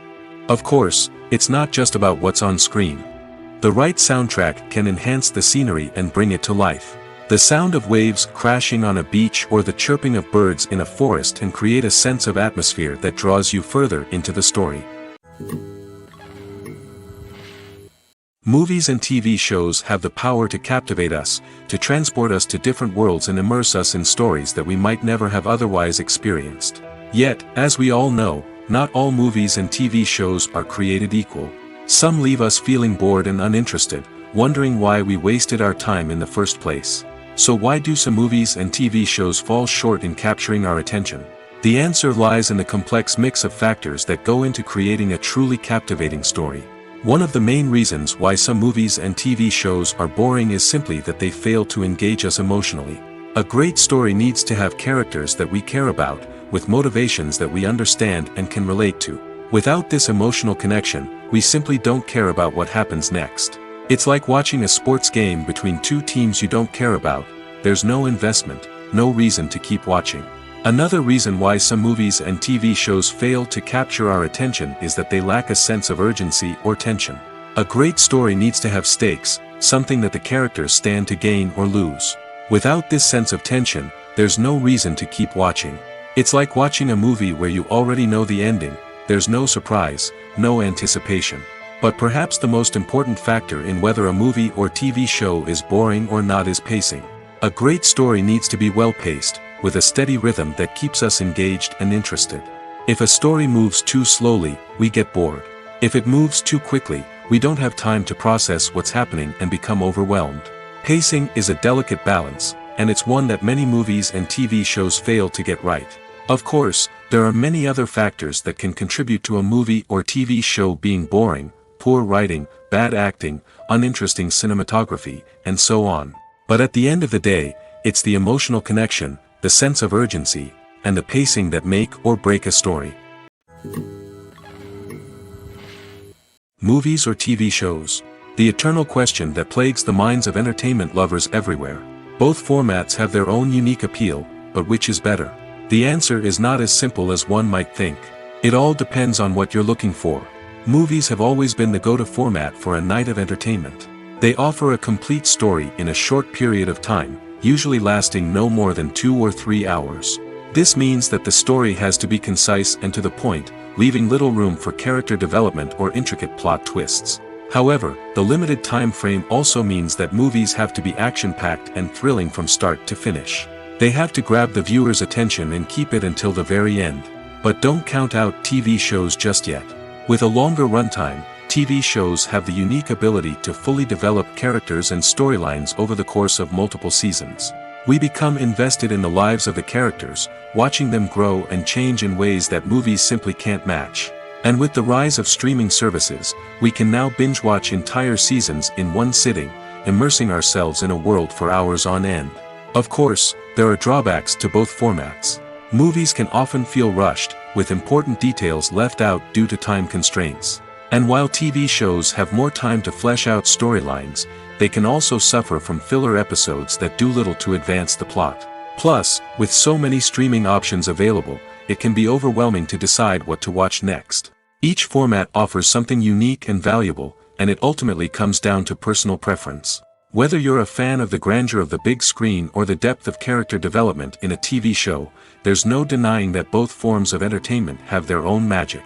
[SPEAKER 1] Of course, it's not just about what's on screen. The right soundtrack can enhance the scenery and bring it to life. The sound of waves crashing on a beach or the chirping of birds in a forest can create a sense of atmosphere that draws you further into the story. Movies and TV shows have the power to captivate us, to transport us to different worlds and immerse us in stories that we might never have otherwise experienced. Yet, as we all know, not all movies and TV shows are created equal. Some leave us feeling bored and uninterested, wondering why we wasted our time in the first place. So why do some movies and TV shows fall short in capturing our attention? The answer lies in the complex mix of factors that go into creating a truly captivating story. One of the main reasons why some movies and TV shows are boring is simply that they fail to engage us emotionally. A great story needs to have characters that we care about, with motivations that we understand and can relate to. Without this emotional connection, we simply don't care about what happens next. It's like watching a sports game between two teams you don't care about. There's no investment, no reason to keep watching. Another reason why some movies and TV shows fail to capture our attention is that they lack a sense of urgency or tension. A great story needs to have stakes, something that the characters stand to gain or lose. Without this sense of tension, there's no reason to keep watching. It's like watching a movie where you already know the ending. There's no surprise, no anticipation. But perhaps the most important factor in whether a movie or TV show is boring or not is pacing. A great story needs to be well-paced, with a steady rhythm that keeps us engaged and interested. If a story moves too slowly, we get bored. If it moves too quickly, we don't have time to process what's happening and become overwhelmed. Pacing is a delicate balance, and it's one that many movies and TV shows fail to get right. Of course, there are many other factors that can contribute to a movie or TV show being boring: poor writing, bad acting, uninteresting cinematography, and so on. But at the end of the day, it's the emotional connection, the sense of urgency, and the pacing that make or break a story. Movies or TV shows? The eternal question that plagues the minds of entertainment lovers everywhere. Both formats have their own unique appeal, but which is better? The answer is not as simple as one might think. It all depends on what you're looking for. Movies have always been the go-to format for a night of entertainment. They offer a complete story in a short period of time, usually lasting no more than 2 or 3 hours. This means that the story has to be concise and to the point, leaving little room for character development or intricate plot twists. However, the limited time frame also means that movies have to be action-packed and thrilling from start to finish. They have to grab the viewer's attention and keep it until the very end. But don't count out TV shows just yet. With a longer runtime, TV shows have the unique ability to fully develop characters and storylines over the course of multiple seasons. We become invested in the lives of the characters, watching them grow and change in ways that movies simply can't match. And with the rise of streaming services, we can now binge-watch entire seasons in one sitting, immersing ourselves in a world for hours on end. Of course, there are drawbacks to both formats. Movies can often feel rushed, with important details left out due to time constraints. And while TV shows have more time to flesh out storylines, they can also suffer from filler episodes that do little to advance the plot. Plus, with so many streaming options available, it can be overwhelming to decide what to watch next. Each format offers something unique and valuable, and it ultimately comes down to personal preference. Whether you're a fan of the grandeur of the big screen or the depth of character development in a TV show, there's no denying that both forms of entertainment have their own magic.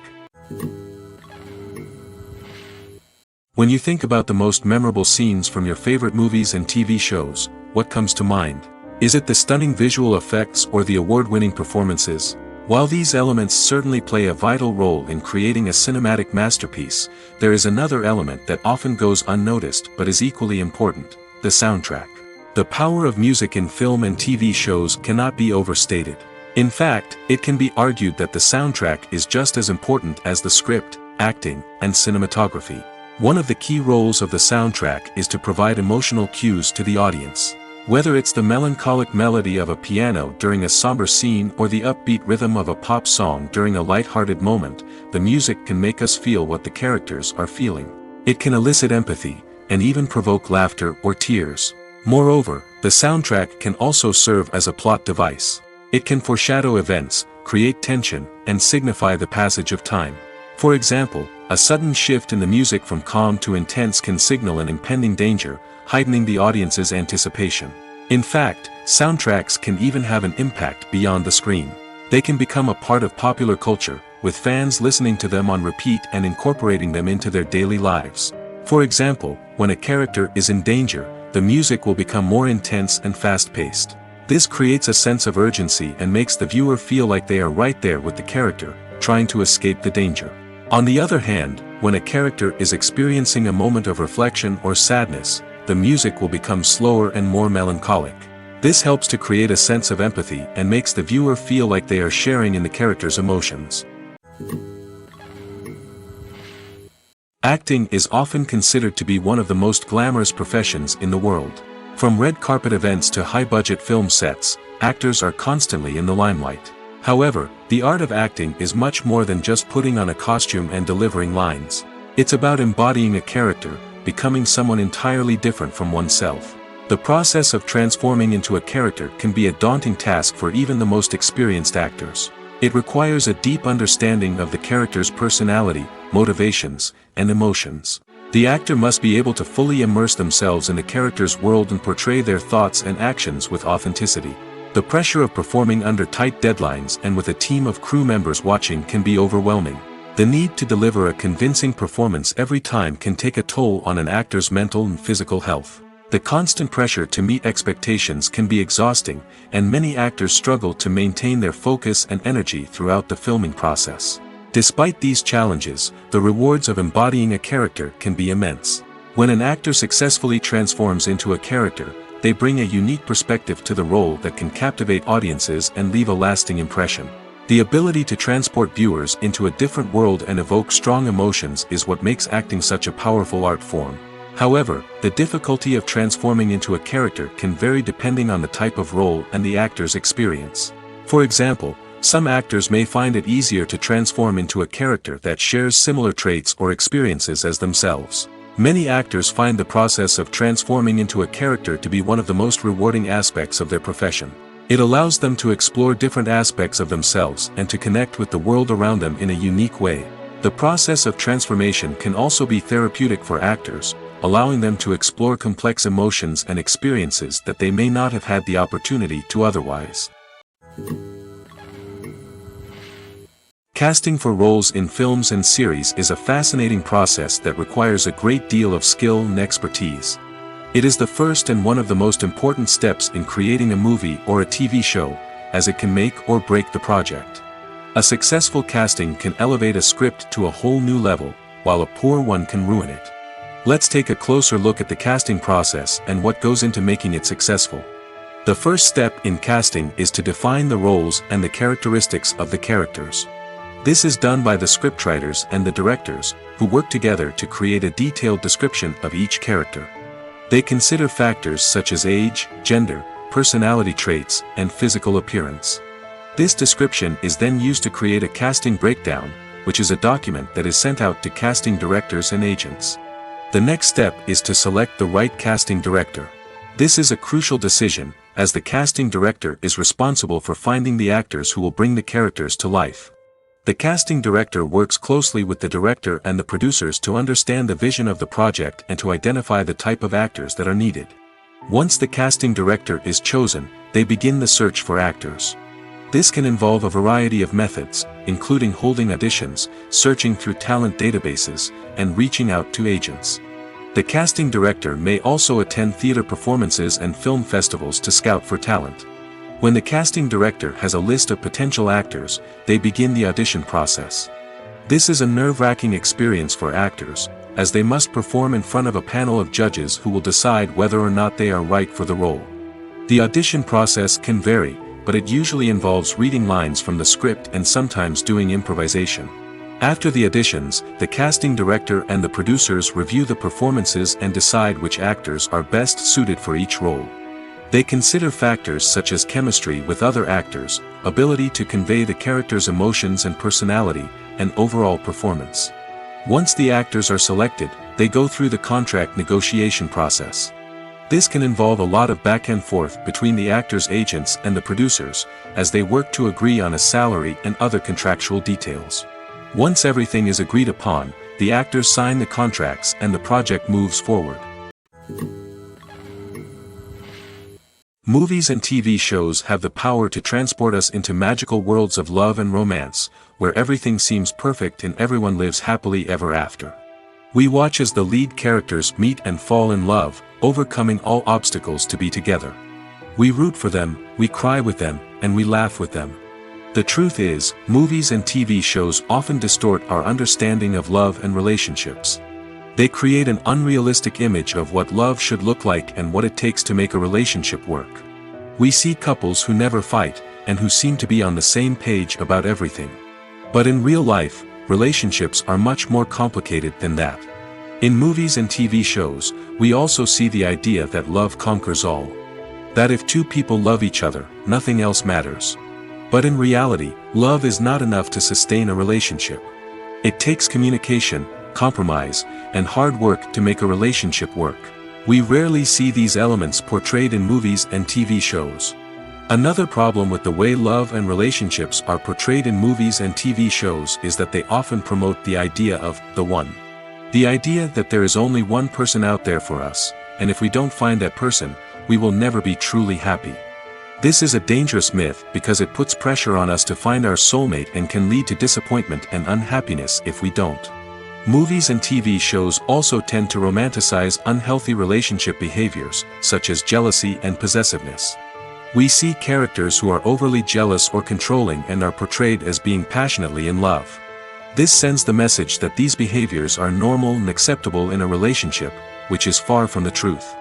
[SPEAKER 1] When you think about the most memorable scenes from your favorite movies and TV shows, what comes to mind? Is it the stunning visual effects or the award-winning performances? While these elements certainly play a vital role in creating a cinematic masterpiece, there is another element that often goes unnoticed but is equally important: the soundtrack. The power of music in film and TV shows cannot be overstated. In fact, it can be argued that the soundtrack is just as important as the script, acting, and cinematography. One of the key roles of the soundtrack is to provide emotional cues to the audience. Whether it's the melancholic melody of a piano during a somber scene or the upbeat rhythm of a pop song during a light-hearted moment, the music can make us feel what the characters are feeling. It can elicit empathy, and even provoke laughter or tears. Moreover, the soundtrack can also serve as a plot device. It can foreshadow events, create tension, and signify the passage of time. For example, a sudden shift in the music from calm to intense can signal an impending danger, heightening the audience's anticipation. In fact, soundtracks can even have an impact beyond the screen. They can become a part of popular culture, with fans listening to them on repeat and incorporating them into their daily lives. For example, when a character is in danger, the music will become more intense and fast-paced. This creates a sense of urgency and makes the viewer feel like they are right there with the character, trying to escape the danger. On the other hand, when a character is experiencing a moment of reflection or sadness, the music will become slower and more melancholic. This helps to create a sense of empathy and makes the viewer feel like they are sharing in the character's emotions. Acting is often considered to be one of the most glamorous professions in the world. From red carpet events to high-budget film sets, actors are constantly in the limelight. However, the art of acting is much more than just putting on a costume and delivering lines. It's about embodying a character, becoming someone entirely different from oneself. The process of transforming into a character can be a daunting task for even the most experienced actors. It requires a deep understanding of the character's personality, motivations, and emotions. The actor must be able to fully immerse themselves in the character's world and portray their thoughts and actions with authenticity. The pressure of performing under tight deadlines and with a team of crew members watching can be overwhelming. The need to deliver a convincing performance every time can take a toll on an actor's mental and physical health. The constant pressure to meet expectations can be exhausting, and many actors struggle to maintain their focus and energy throughout the filming process. Despite these challenges, the rewards of embodying a character can be immense. When an actor successfully transforms into a character, they bring a unique perspective to the role that can captivate audiences and leave a lasting impression. The ability to transport viewers into a different world and evoke strong emotions is what makes acting such a powerful art form. However, the difficulty of transforming into a character can vary depending on the type of role and the actor's experience. For example, some actors may find it easier to transform into a character that shares similar traits or experiences as themselves. Many actors find the process of transforming into a character to be one of the most rewarding aspects of their profession. It allows them to explore different aspects of themselves and to connect with the world around them in a unique way. The process of transformation can also be therapeutic for actors, allowing them to explore complex emotions and experiences that they may not have had the opportunity to otherwise. Casting for roles in films and series is a fascinating process that requires a great deal of skill and expertise. It is the first and one of the most important steps in creating a movie or a TV show, as it can make or break the project. A successful casting can elevate a script to a whole new level, while a poor one can ruin it. Let's take a closer look at the casting process and what goes into making it successful. The first step in casting is to define the roles and the characteristics of the characters. This is done by the scriptwriters and the directors, who work together to create a detailed description of each character. They consider factors such as age, gender, personality traits, and physical appearance. This description is then used to create a casting breakdown, which is a document that is sent out to casting directors and agents. The next step is to select the right casting director. This is a crucial decision, as the casting director is responsible for finding the actors who will bring the characters to life. The casting director works closely with the director and the producers to understand the vision of the project and to identify the type of actors that are needed. Once the casting director is chosen, they begin the search for actors. This can involve a variety of methods, including holding auditions, searching through talent databases, and reaching out to agents. The casting director may also attend theater performances and film festivals to scout for talent. When the casting director has a list of potential actors, they begin the audition process. This is a nerve-wracking experience for actors, as they must perform in front of a panel of judges who will decide whether or not they are right for the role. The audition process can vary, but it usually involves reading lines from the script and sometimes doing improvisation. After the auditions, the casting director and the producers review the performances and decide which actors are best suited for each role. They consider factors such as chemistry with other actors, ability to convey the character's emotions and personality, and overall performance. Once the actors are selected, they go through the contract negotiation process. This can involve a lot of back and forth between the actors' agents and the producers, as they work to agree on a salary and other contractual details. Once everything is agreed upon, the actors sign the contracts and the project moves forward. Movies and TV shows have the power to transport us into magical worlds of love and romance, where everything seems perfect and everyone lives happily ever after. We watch as the lead characters meet and fall in love, overcoming all obstacles to be together. We root for them, we cry with them, and we laugh with them. The truth is, movies and TV shows often distort our understanding of love and relationships. They create an unrealistic image of what love should look like and what it takes to make a relationship work. We see couples who never fight, and who seem to be on the same page about everything. But in real life, relationships are much more complicated than that. In movies and TV shows, we also see the idea that love conquers all. That if two people love each other, nothing else matters. But in reality, love is not enough to sustain a relationship. It takes communication, compromise, and hard work to make a relationship work. We rarely see these elements portrayed in movies and TV shows. Another problem with the way love and relationships are portrayed in movies and TV shows is that they often promote the idea of the one. The idea that there is only one person out there for us, and if we don't find that person, we will never be truly happy. This is a dangerous myth because it puts pressure on us to find our soulmate and can lead to disappointment and unhappiness if we don't. Movies and TV shows also tend to romanticize unhealthy relationship behaviors, such as jealousy and possessiveness. We see characters who are overly jealous or controlling and are portrayed as being passionately in love. This sends the message that these behaviors are normal and acceptable in a relationship, which is far from the truth.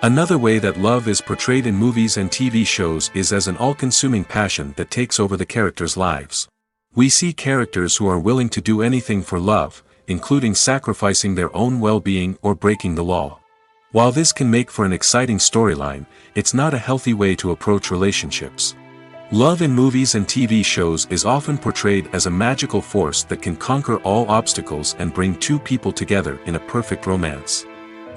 [SPEAKER 1] Another way that love is portrayed in movies and TV shows is as an all-consuming passion that takes over the characters' lives. We see characters who are willing to do anything for love, including sacrificing their own well-being or breaking the law. While this can make for an exciting storyline, it's not a healthy way to approach relationships. Love in movies and TV shows is often portrayed as a magical force that can conquer all obstacles and bring two people together in a perfect romance.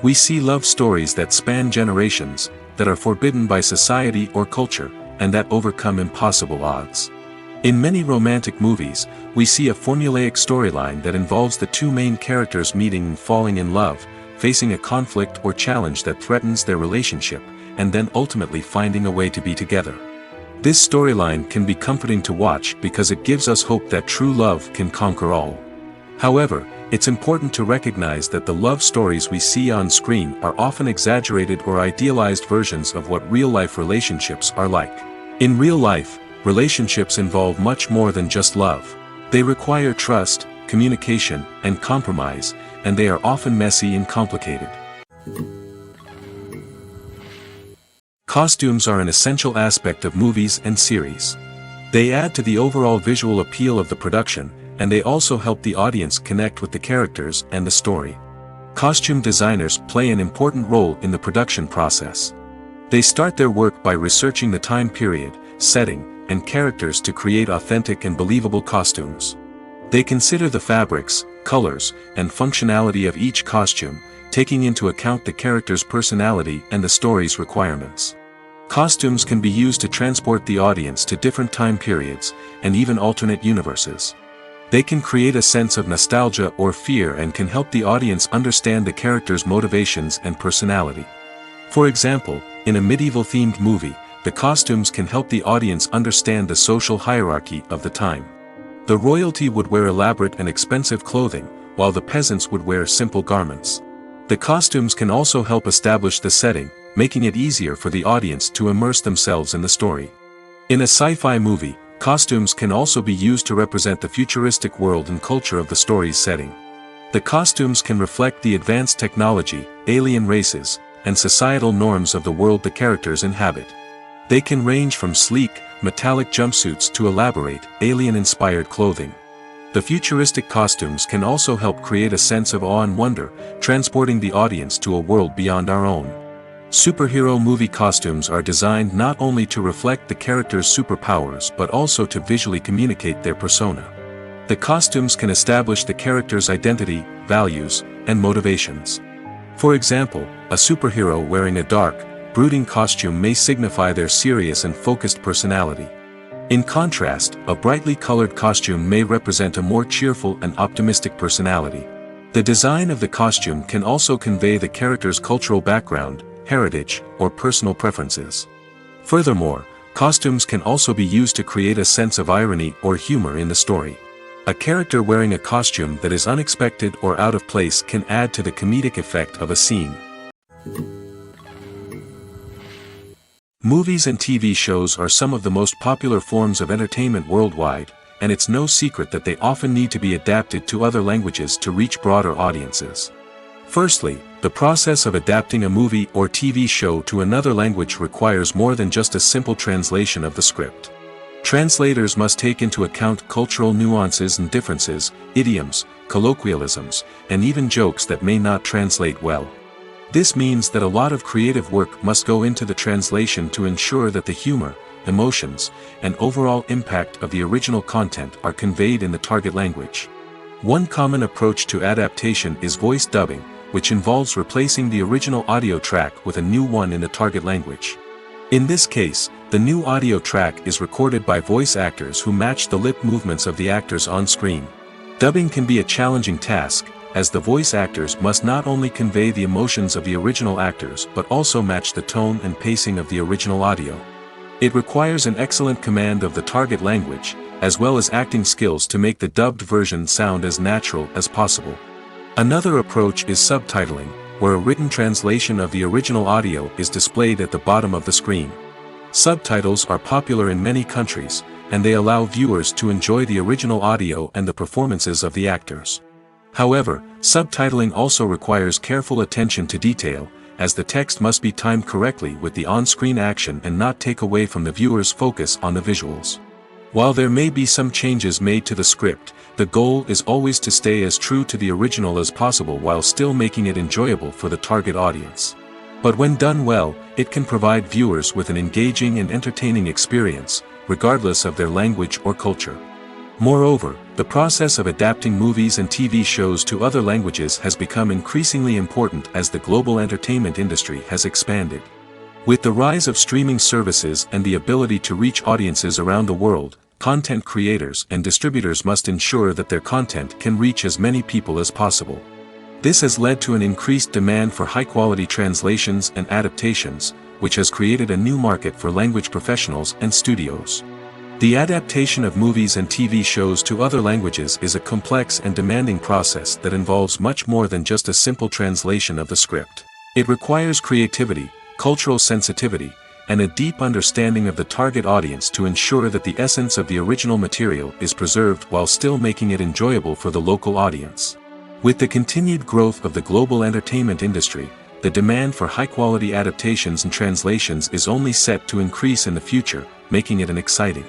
[SPEAKER 1] We see love stories that span generations, that are forbidden by society or culture, and that overcome impossible odds. In many romantic movies, we see a formulaic storyline that involves the two main characters meeting and falling in love, facing a conflict or challenge that threatens their relationship, and then ultimately finding a way to be together. This storyline can be comforting to watch because it gives us hope that true love can conquer all. However, it's important to recognize that the love stories we see on screen are often exaggerated or idealized versions of what real-life relationships are like. In real life, relationships involve much more than just love. They require trust, communication, and compromise, and they are often messy and complicated. Costumes are an essential aspect of movies and series. They add to the overall visual appeal of the production, and they also help the audience connect with the characters and the story. Costume designers play an important role in the production process. They start their work by researching the time period, setting, and characters to create authentic and believable costumes. They consider the fabrics, colors, and functionality of each costume, taking into account the character's personality and the story's requirements. Costumes can be used to transport the audience to different time periods, and even alternate universes. They can create a sense of nostalgia or fear and can help the audience understand the character's motivations and personality. For example, in a medieval-themed movie, the costumes can help the audience understand the social hierarchy of the time. The royalty would wear elaborate and expensive clothing, while the peasants would wear simple garments. The costumes can also help establish the setting, making it easier for the audience to immerse themselves in the story. In a sci-fi movie, costumes can also be used to represent the futuristic world and culture of the story's setting. The costumes can reflect the advanced technology, alien races, and societal norms of the world the characters inhabit. They can range from sleek, metallic jumpsuits to elaborate, alien-inspired clothing. The futuristic costumes can also help create a sense of awe and wonder, transporting the audience to a world beyond our own. Superhero movie costumes are designed not only to reflect the character's superpowers but also to visually communicate their persona. The costumes can establish the character's identity, values, and motivations. For example, a superhero wearing a dark, brooding costume may signify their serious and focused personality. In contrast, a brightly colored costume may represent a more cheerful and optimistic personality. The design of the costume can also convey the character's cultural background, heritage, or personal preferences. Furthermore, costumes can also be used to create a sense of irony or humor in the story. A character wearing a costume that is unexpected or out of place can add to the comedic effect of a scene. Movies and TV shows are some of the most popular forms of entertainment worldwide, and it's no secret that they often need to be adapted to other languages to reach broader audiences. Firstly, the process of adapting a movie or TV show to another language requires more than just a simple translation of the script. Translators must take into account cultural nuances and differences, idioms, colloquialisms, and even jokes that may not translate well. This means that a lot of creative work must go into the translation to ensure that the humor, emotions, and overall impact of the original content are conveyed in the target language. One common approach to adaptation is voice dubbing, which involves replacing the original audio track with a new one in the target language. In this case, the new audio track is recorded by voice actors who match the lip movements of the actors on screen. Dubbing can be a challenging task, as the voice actors must not only convey the emotions of the original actors but also match the tone and pacing of the original audio. It requires an excellent command of the target language, as well as acting skills to make the dubbed version sound as natural as possible. Another approach is subtitling, where a written translation of the original audio is displayed at the bottom of the screen. Subtitles are popular in many countries, and they allow viewers to enjoy the original audio and the performances of the actors. However, subtitling also requires careful attention to detail, as the text must be timed correctly with the on-screen action and not take away from the viewer's focus on the visuals. While there may be some changes made to the script, the goal is always to stay as true to the original as possible while still making it enjoyable for the target audience. But when done well, it can provide viewers with an engaging and entertaining experience, regardless of their language or culture. Moreover, the process of adapting movies and TV shows to other languages has become increasingly important as the global entertainment industry has expanded. With the rise of streaming services and the ability to reach audiences around the world, content creators and distributors must ensure that their content can reach as many people as possible. This has led to an increased demand for high-quality translations and adaptations, which has created a new market for language professionals and studios. The adaptation of movies and TV shows to other languages is a complex and demanding process that involves much more than just a simple translation of the script. It requires creativity, cultural sensitivity, and a deep understanding of the target audience to ensure that the essence of the original material is preserved while still making it enjoyable for the local audience. With the continued growth of the global entertainment industry, the demand for high-quality adaptations and translations is only set to increase in the future, making it an exciting.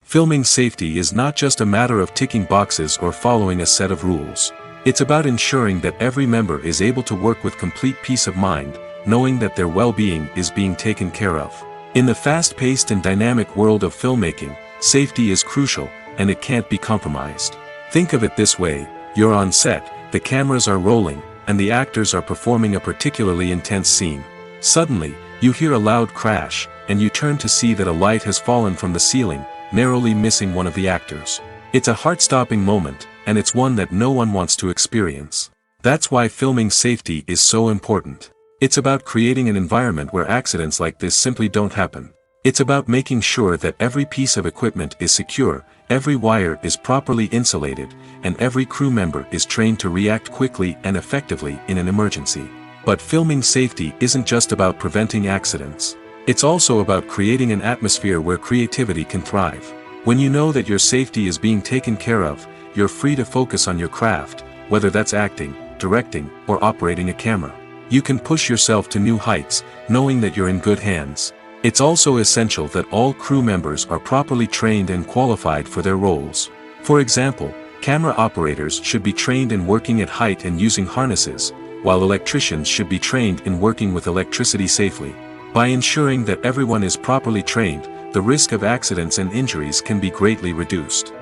[SPEAKER 1] Filming safety is not just a matter of ticking boxes or following a set of rules. It's about ensuring that every member is able to work with complete peace of mind, knowing that their well-being is being taken care of. In the fast-paced and dynamic world of filmmaking, safety is crucial, and it can't be compromised. Think of it this way: you're on set, the cameras are rolling, and the actors are performing a particularly intense scene. Suddenly, you hear a loud crash, and you turn to see that a light has fallen from the ceiling, narrowly missing one of the actors. It's a heart-stopping moment, and it's one that no one wants to experience. That's why filming safety is so important. It's about creating an environment where accidents like this simply don't happen. It's about making sure that every piece of equipment is secure, every wire is properly insulated, and every crew member is trained to react quickly and effectively in an emergency. But filming safety isn't just about preventing accidents. It's also about creating an atmosphere where creativity can thrive. When you know that your safety is being taken care of, you're free to focus on your craft, whether that's acting, directing, or operating a camera. You can push yourself to new heights, knowing that you're in good hands. It's also essential that all crew members are properly trained and qualified for their roles. For example, camera operators should be trained in working at height and using harnesses, while electricians should be trained in working with electricity safely. By ensuring that everyone is properly trained, the risk of accidents and injuries can be greatly reduced.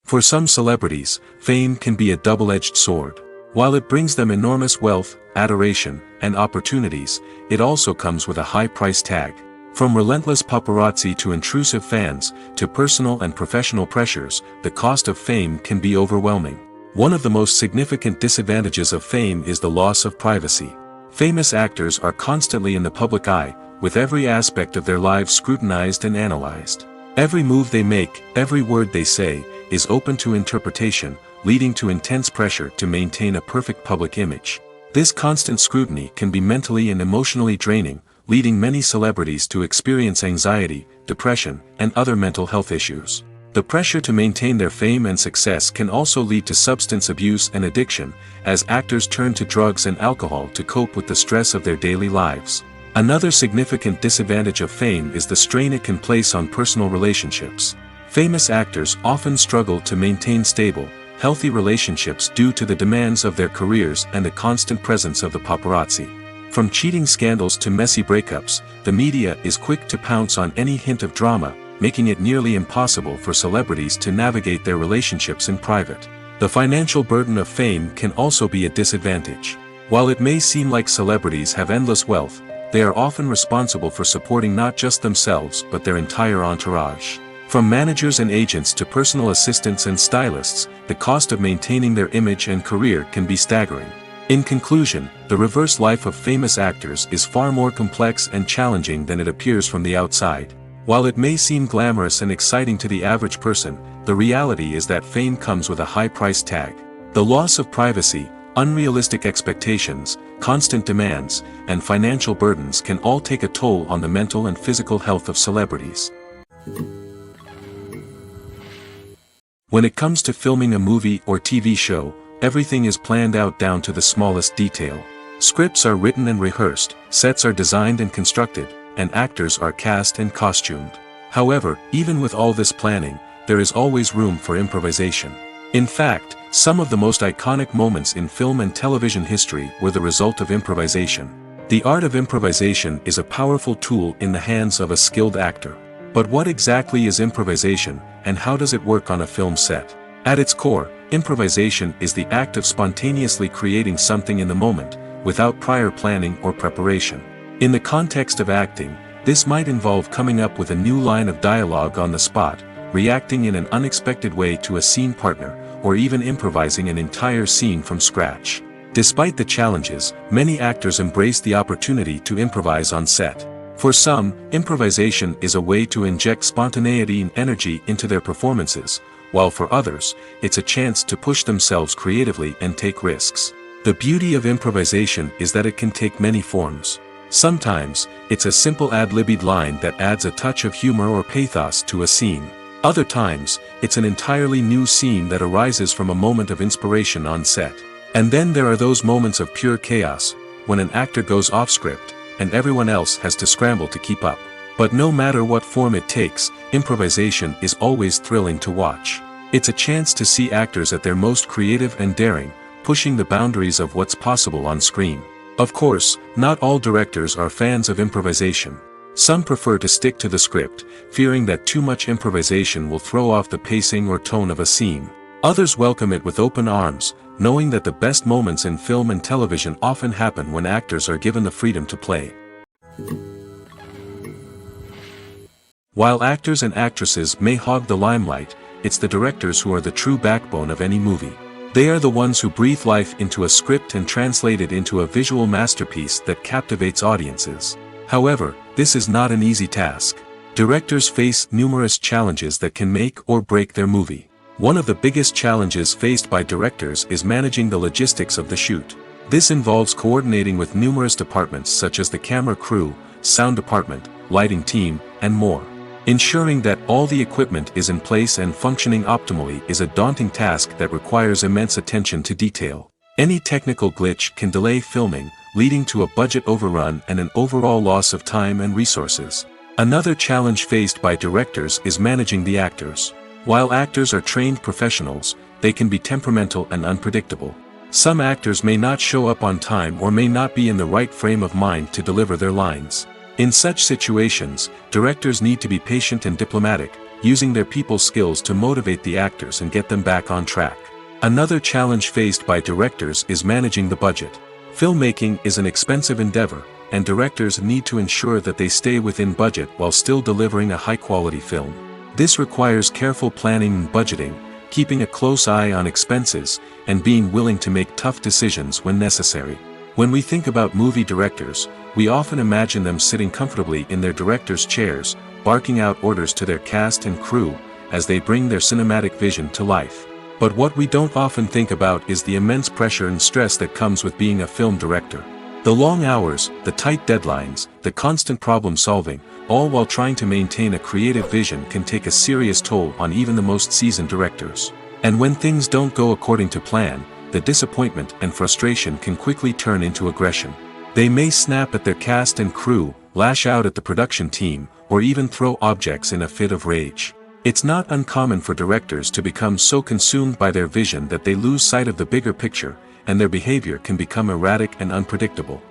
[SPEAKER 1] For some celebrities, fame can be a double-edged sword. While it brings them enormous wealth, adoration, and opportunities, it also comes with a high price tag. From relentless paparazzi to intrusive fans, to personal and professional pressures, the cost of fame can be overwhelming. One of the most significant disadvantages of fame is the loss of privacy. Famous actors are constantly in the public eye, with every aspect of their lives scrutinized and analyzed. Every move they make, every word they say, is open to interpretation, leading to intense pressure to maintain a perfect public image. This constant scrutiny can be mentally and emotionally draining, leading many celebrities to experience anxiety, depression, and other mental health issues. The pressure to maintain their fame and success can also lead to substance abuse and addiction, as actors turn to drugs and alcohol to cope with the stress of their daily lives. Another significant disadvantage of fame is the strain it can place on personal relationships. Famous actors often struggle to maintain stable, healthy relationships due to the demands of their careers and the constant presence of the paparazzi. From cheating scandals to messy breakups, the media is quick to pounce on any hint of drama, making it nearly impossible for celebrities to navigate their relationships in private. The financial burden of fame can also be a disadvantage. While it may seem like celebrities have endless wealth, they are often responsible for supporting not just themselves but their entire entourage. From managers and agents to personal assistants and stylists, the cost of maintaining their image and career can be staggering. In conclusion, the reverse life of famous actors is far more complex and challenging than it appears from the outside. While it may seem glamorous and exciting to the average person, the reality is that fame comes with a high price tag. The loss of privacy, unrealistic expectations, constant demands, and financial burdens can all take a toll on the mental and physical health of celebrities. When it comes to filming a movie or TV show, everything is planned out down to the smallest detail. Scripts are written and rehearsed, sets are designed and constructed, and actors are cast and costumed. However, even with all this planning, there is always room for improvisation. In fact, some of the most iconic moments in film and television history were the result of improvisation. The art of improvisation is a powerful tool in the hands of a skilled actor. But what exactly is improvisation, and how does it work on a film set? At its core, improvisation is the act of spontaneously creating something in the moment, without prior planning or preparation. In the context of acting, this might involve coming up with a new line of dialogue on the spot, reacting in an unexpected way to a scene partner, or even improvising an entire scene from scratch. Despite the challenges, many actors embrace the opportunity to improvise on set. For some, improvisation is a way to inject spontaneity and energy into their performances, while for others, it's a chance to push themselves creatively and take risks. The beauty of improvisation is that it can take many forms. Sometimes, it's a simple ad-libbed line that adds a touch of humor or pathos to a scene. Other times, it's an entirely new scene that arises from a moment of inspiration on set. And then there are those moments of pure chaos, when an actor goes off script, and everyone else has to scramble to keep up. But no matter what form it takes, improvisation is always thrilling to watch. It's a chance to see actors at their most creative and daring, pushing the boundaries of what's possible on screen. Of course, not all directors are fans of improvisation. Some prefer to stick to the script, fearing that too much improvisation will throw off the pacing or tone of a scene. Others welcome it with open arms, knowing that the best moments in film and television often happen when actors are given the freedom to play. While actors and actresses may hog the limelight, it's the directors who are the true backbone of any movie. They are the ones who breathe life into a script and translate it into a visual masterpiece that captivates audiences. However, this is not an easy task. Directors face numerous challenges that can make or break their movie. One of the biggest challenges faced by directors is managing the logistics of the shoot. This involves coordinating with numerous departments such as the camera crew, sound department, lighting team, and more. Ensuring that all the equipment is in place and functioning optimally is a daunting task that requires immense attention to detail. Any technical glitch can delay filming, leading to a budget overrun and an overall loss of time and resources. Another challenge faced by directors is managing the actors. While actors are trained professionals, they can be temperamental and unpredictable. Some actors may not show up on time or may not be in the right frame of mind to deliver their lines. In such situations, directors need to be patient and diplomatic, using their people skills to motivate the actors and get them back on track. Another challenge faced by directors is managing the budget. Filmmaking is an expensive endeavor, and directors need to ensure that they stay within budget while still delivering a high-quality film. This requires careful planning and budgeting, keeping a close eye on expenses, and being willing to make tough decisions when necessary. When we think about movie directors, we often imagine them sitting comfortably in their director's chairs, barking out orders to their cast and crew, as they bring their cinematic vision to life. But what we don't often think about is the immense pressure and stress that comes with being a film director. The long hours, the tight deadlines, the constant problem solving, all while trying to maintain a creative vision can take a serious toll on even the most seasoned directors. And when things don't go according to plan, the disappointment and frustration can quickly turn into aggression. They may snap at their cast and crew, lash out at the production team, or even throw objects in a fit of rage. It's not uncommon for directors to become so consumed by their vision that they lose sight of the bigger picture, and their behavior can become erratic and unpredictable.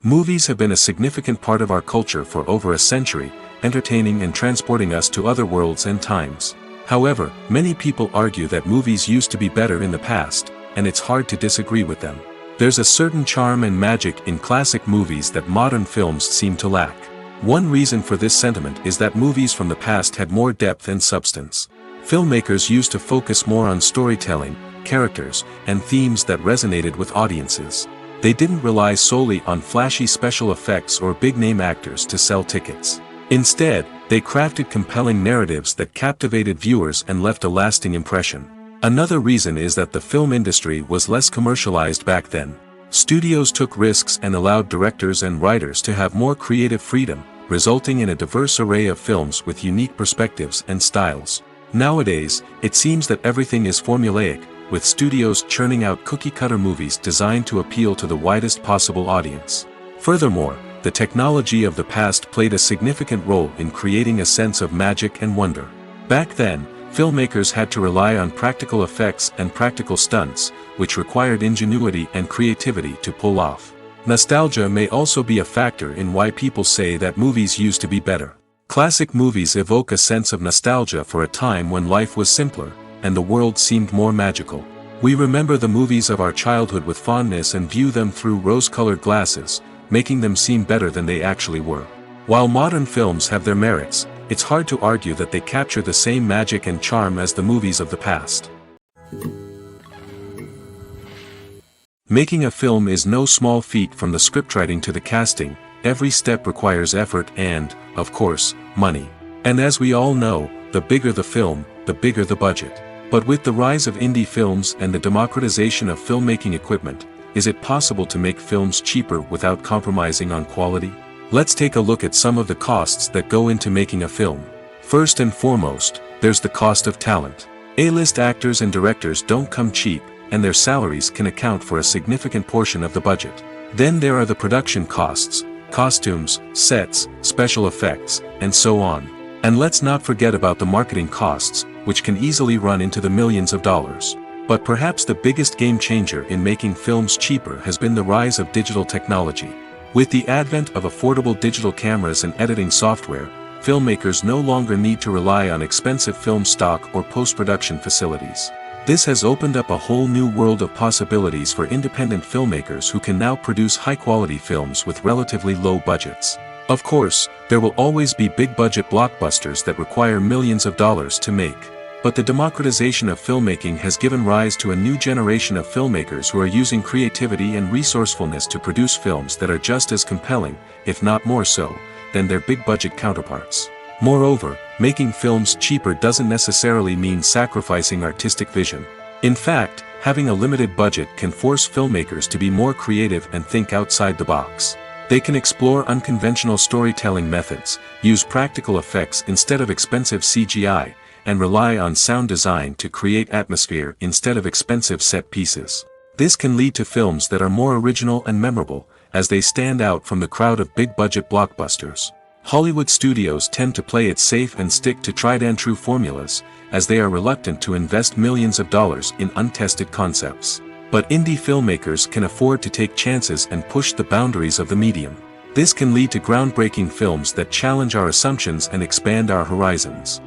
[SPEAKER 1] Movies have been a significant part of our culture for over a century, entertaining and transporting us to other worlds and times. However, many people argue that movies used to be better in the past, and it's hard to disagree with them. There's a certain charm and magic in classic movies that modern films seem to lack. One reason for this sentiment is that movies from the past had more depth and substance. Filmmakers used to focus more on storytelling, characters, and themes that resonated with audiences. They didn't rely solely on flashy special effects or big-name actors to sell tickets. Instead, they crafted compelling narratives that captivated viewers and left a lasting impression. Another reason is that the film industry was less commercialized back then. Studios took risks and allowed directors and writers to have more creative freedom, resulting in a diverse array of films with unique perspectives and styles. Nowadays, it seems that everything is formulaic, with studios churning out cookie-cutter movies designed to appeal to the widest possible audience. Furthermore, the technology of the past played a significant role in creating a sense of magic and wonder. Back then, filmmakers had to rely on practical effects and practical stunts, which required ingenuity and creativity to pull off. Nostalgia may also be a factor in why people say that movies used to be better. Classic movies evoke a sense of nostalgia for a time when life was simpler, and the world seemed more magical. We remember the movies of our childhood with fondness and view them through rose-colored glasses, making them seem better than they actually were. While modern films have their merits, it's hard to argue that they capture the same magic and charm as the movies of the past. Making a film is no small feat. From the scriptwriting to the casting, every step requires effort and, of course, money. And as we all know, the bigger the film, the bigger the budget. But with the rise of indie films and the democratization of filmmaking equipment, is it possible to make films cheaper without compromising on quality? Let's take a look at some of the costs that go into making a film. First and foremost, there's the cost of talent. A-list actors and directors don't come cheap, and their salaries can account for a significant portion of the budget. Then there are the production costs, costumes, sets, special effects, and so on. And let's not forget about the marketing costs, which can easily run into the millions of dollars. But perhaps the biggest game changer in making films cheaper has been the rise of digital technology. With the advent of affordable digital cameras and editing software, filmmakers no longer need to rely on expensive film stock or post-production facilities. This has opened up a whole new world of possibilities for independent filmmakers who can now produce high-quality films with relatively low budgets. Of course, there will always be big-budget blockbusters that require millions of dollars to make. But the democratization of filmmaking has given rise to a new generation of filmmakers who are using creativity and resourcefulness to produce films that are just as compelling, if not more so, than their big-budget counterparts. Moreover, making films cheaper doesn't necessarily mean sacrificing artistic vision. In fact, having a limited budget can force filmmakers to be more creative and think outside the box. They can explore unconventional storytelling methods, use practical effects instead of expensive CGI, and rely on sound design to create atmosphere instead of expensive set pieces. This can lead to films that are more original and memorable, as they stand out from the crowd of big-budget blockbusters. Hollywood studios tend to play it safe and stick to tried-and-true formulas, as they are reluctant to invest millions of dollars in untested concepts. But indie filmmakers can afford to take chances and push the boundaries of the medium. This can lead to groundbreaking films that challenge our assumptions and expand our horizons.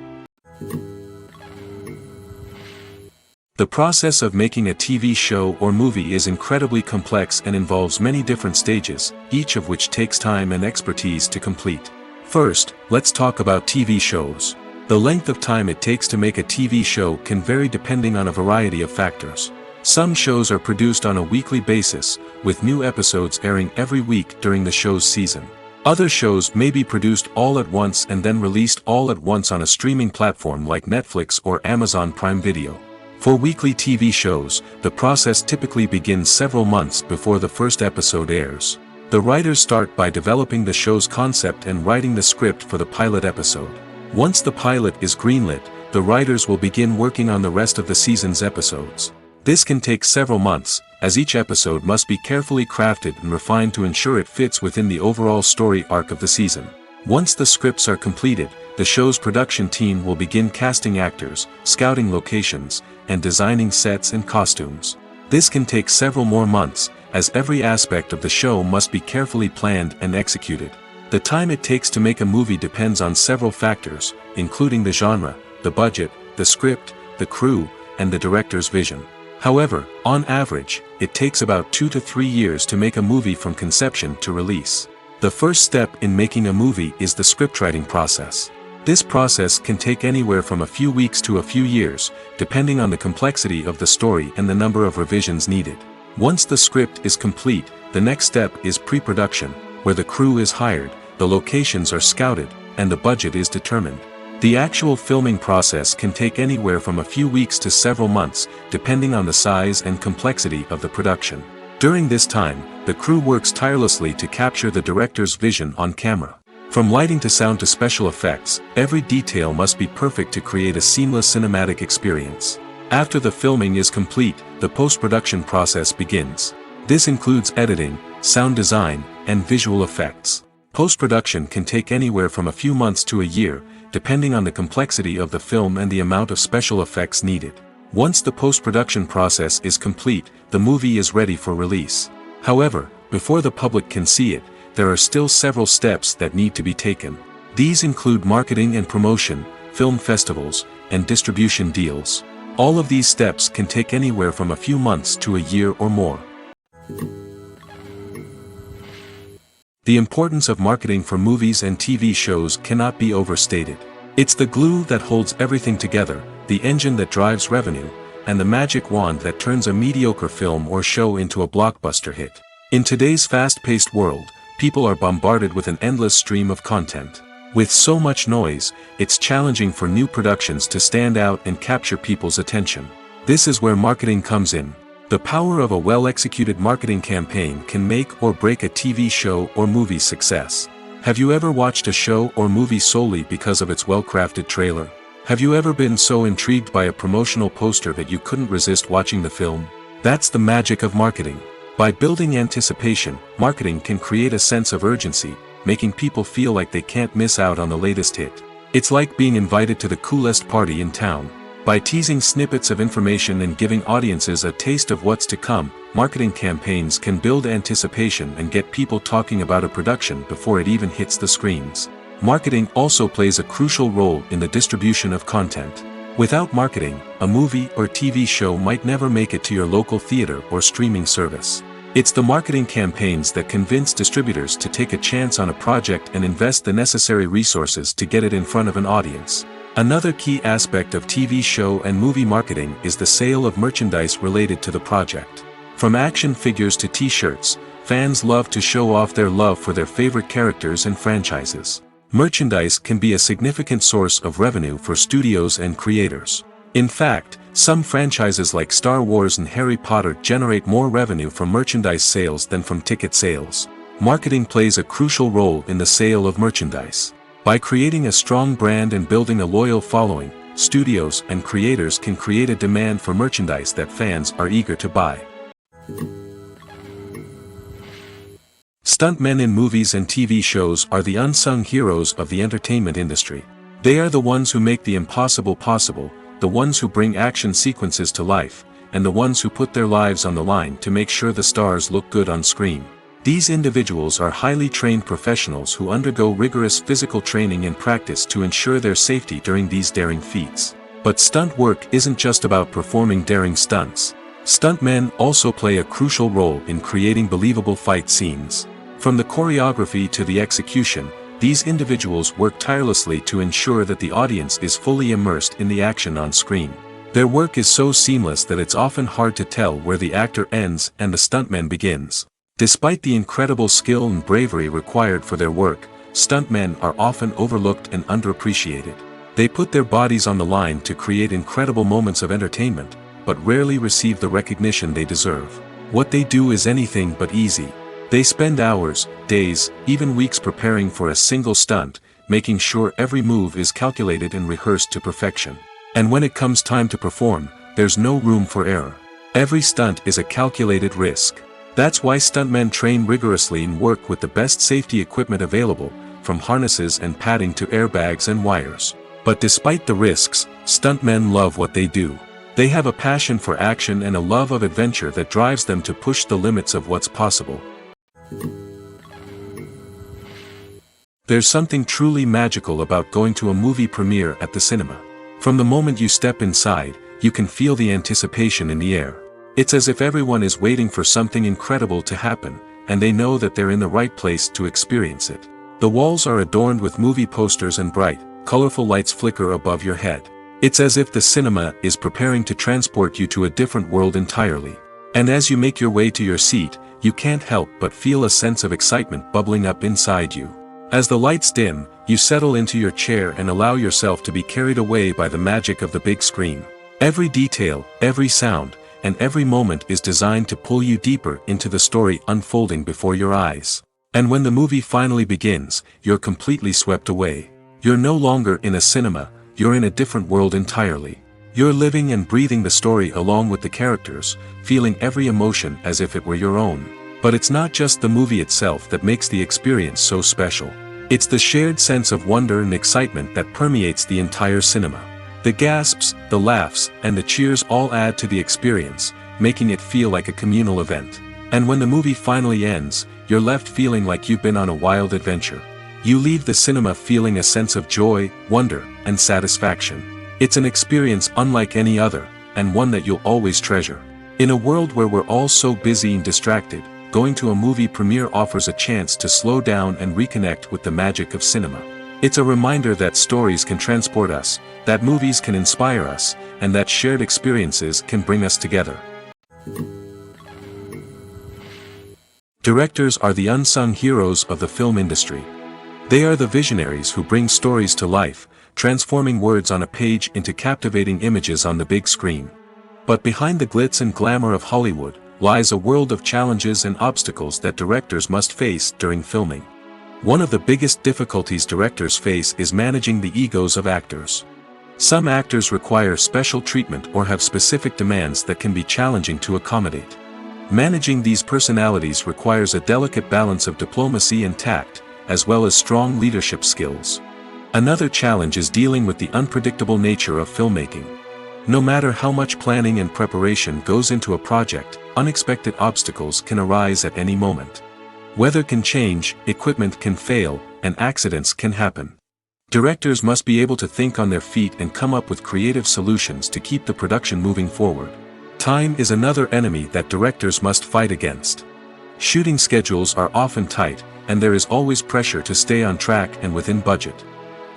[SPEAKER 1] The process of making a TV show or movie is incredibly complex and involves many different stages, each of which takes time and expertise to complete. First, let's talk about TV shows. The length of time it takes to make a TV show can vary depending on a variety of factors. Some shows are produced on a weekly basis, with new episodes airing every week during the show's season. Other shows may be produced all at once and then released all at once on a streaming platform like Netflix or Amazon Prime Video. For weekly TV shows, the process typically begins several months before the first episode airs. The writers start by developing the show's concept and writing the script for the pilot episode. Once the pilot is greenlit, the writers will begin working on the rest of the season's episodes. This can take several months, as each episode must be carefully crafted and refined to ensure it fits within the overall story arc of the season. Once the scripts are completed, the show's production team will begin casting actors, scouting locations, and designing sets and costumes. This can take several more months, as every aspect of the show must be carefully planned and executed. The time it takes to make a movie depends on several factors, including the genre, the budget, the script, the crew, and the director's vision. However, on average, it takes about 2 to 3 years to make a movie from conception to release. The first step in making a movie is the scriptwriting process. This process can take anywhere from a few weeks to a few years, depending on the complexity of the story and the number of revisions needed. Once the script is complete, the next step is pre-production, where the crew is hired, the locations are scouted, and the budget is determined. The actual filming process can take anywhere from a few weeks to several months, depending on the size and complexity of the production. During this time, the crew works tirelessly to capture the director's vision on camera. From lighting to sound to special effects, every detail must be perfect to create a seamless cinematic experience. After the filming is complete, the post-production process begins. This includes editing, sound design, and visual effects. Post-production can take anywhere from a few months to a year, depending on the complexity of the film and the amount of special effects needed. Once the post-production process is complete, the movie is ready for release. However, before the public can see it, there are still several steps that need to be taken. These include marketing and promotion, film festivals, and distribution deals. All of these steps can take anywhere from a few months to a year or more. The importance of marketing for movies and TV shows cannot be overstated. It's the glue that holds everything together, the engine that drives revenue, and the magic wand that turns a mediocre film or show into a blockbuster hit. In today's fast-paced world, people are bombarded with an endless stream of content. With so much noise, it's challenging for new productions to stand out and capture people's attention. This is where marketing comes in. The power of a well-executed marketing campaign can make or break a TV show or movie's success. Have you ever watched a show or movie solely because of its well-crafted trailer? Have you ever been so intrigued by a promotional poster that you couldn't resist watching the film? That's the magic of marketing. By building anticipation, marketing can create a sense of urgency, making people feel like they can't miss out on the latest hit. It's like being invited to the coolest party in town. By teasing snippets of information and giving audiences a taste of what's to come, marketing campaigns can build anticipation and get people talking about a production before it even hits the screens. Marketing also plays a crucial role in the distribution of content. Without marketing, a movie or TV show might never make it to your local theater or streaming service. It's the marketing campaigns that convince distributors to take a chance on a project and invest the necessary resources to get it in front of an audience. Another key aspect of TV show and movie marketing is the sale of merchandise related to the project. From action figures to t-shirts, fans love to show off their love for their favorite characters and franchises. Merchandise can be a significant source of revenue for studios and creators. In fact, some franchises like Star Wars and Harry Potter generate more revenue from merchandise sales than from ticket sales. Marketing plays a crucial role in the sale of merchandise. By creating a strong brand and building a loyal following, studios and creators can create a demand for merchandise that fans are eager to buy. Stuntmen in movies and TV shows are the unsung heroes of the entertainment industry. They are the ones who make the impossible possible, the ones who bring action sequences to life, and the ones who put their lives on the line to make sure the stars look good on screen. These individuals are highly trained professionals who undergo rigorous physical training and practice to ensure their safety during these daring feats. But stunt work isn't just about performing daring stunts. Stuntmen also play a crucial role in creating believable fight scenes. From the choreography to the execution, these individuals work tirelessly to ensure that the audience is fully immersed in the action on screen. Their work is so seamless that it's often hard to tell where the actor ends and the stuntman begins. Despite the incredible skill and bravery required for their work, stuntmen are often overlooked and underappreciated. They put their bodies on the line to create incredible moments of entertainment, but rarely receive the recognition they deserve. What they do is anything but easy. They spend hours, days, even weeks preparing for a single stunt, making sure every move is calculated and rehearsed to perfection. And when it comes time to perform, there's no room for error. Every stunt is a calculated risk. That's why stuntmen train rigorously and work with the best safety equipment available, from harnesses and padding to airbags and wires. But despite the risks, stuntmen love what they do. They have a passion for action and a love of adventure that drives them to push the limits of what's possible. There's something truly magical about going to a movie premiere at the cinema. From the moment you step inside, you can feel the anticipation in the air. It's as if everyone is waiting for something incredible to happen, and they know that they're in the right place to experience it. The walls are adorned with movie posters and bright, colorful lights flicker above your head. It's as if the cinema is preparing to transport you to a different world entirely. And as you make your way to your seat, you can't help but feel a sense of excitement bubbling up inside you. As the lights dim, you settle into your chair and allow yourself to be carried away by the magic of the big screen. Every detail, every sound, and every moment is designed to pull you deeper into the story unfolding before your eyes. And when the movie finally begins, you're completely swept away. You're no longer in a cinema, you're in a different world entirely. You're living and breathing the story along with the characters, feeling every emotion as if it were your own. But it's not just the movie itself that makes the experience so special. It's the shared sense of wonder and excitement that permeates the entire cinema. The gasps, the laughs, and the cheers all add to the experience, making it feel like a communal event. And when the movie finally ends, you're left feeling like you've been on a wild adventure. You leave the cinema feeling a sense of joy, wonder, and satisfaction. It's an experience unlike any other, and one that you'll always treasure. In a world where we're all so busy and distracted, going to a movie premiere offers a chance to slow down and reconnect with the magic of cinema. It's a reminder that stories can transport us, that movies can inspire us, and that shared experiences can bring us together. Directors are the unsung heroes of the film industry. They are the visionaries who bring stories to life, transforming words on a page into captivating images on the big screen. But behind the glitz and glamour of Hollywood lies a world of challenges and obstacles that directors must face during filming. One of the biggest difficulties directors face is managing the egos of actors. Some actors require special treatment or have specific demands that can be challenging to accommodate. Managing these personalities requires a delicate balance of diplomacy and tact, as well as strong leadership skills. Another challenge is dealing with the unpredictable nature of filmmaking. No matter how much planning and preparation goes into a project, unexpected obstacles can arise at any moment. Weather can change, equipment can fail, and accidents can happen. Directors must be able to think on their feet and come up with creative solutions to keep the production moving forward. Time is another enemy that directors must fight against. Shooting schedules are often tight, and there is always pressure to stay on track and within budget.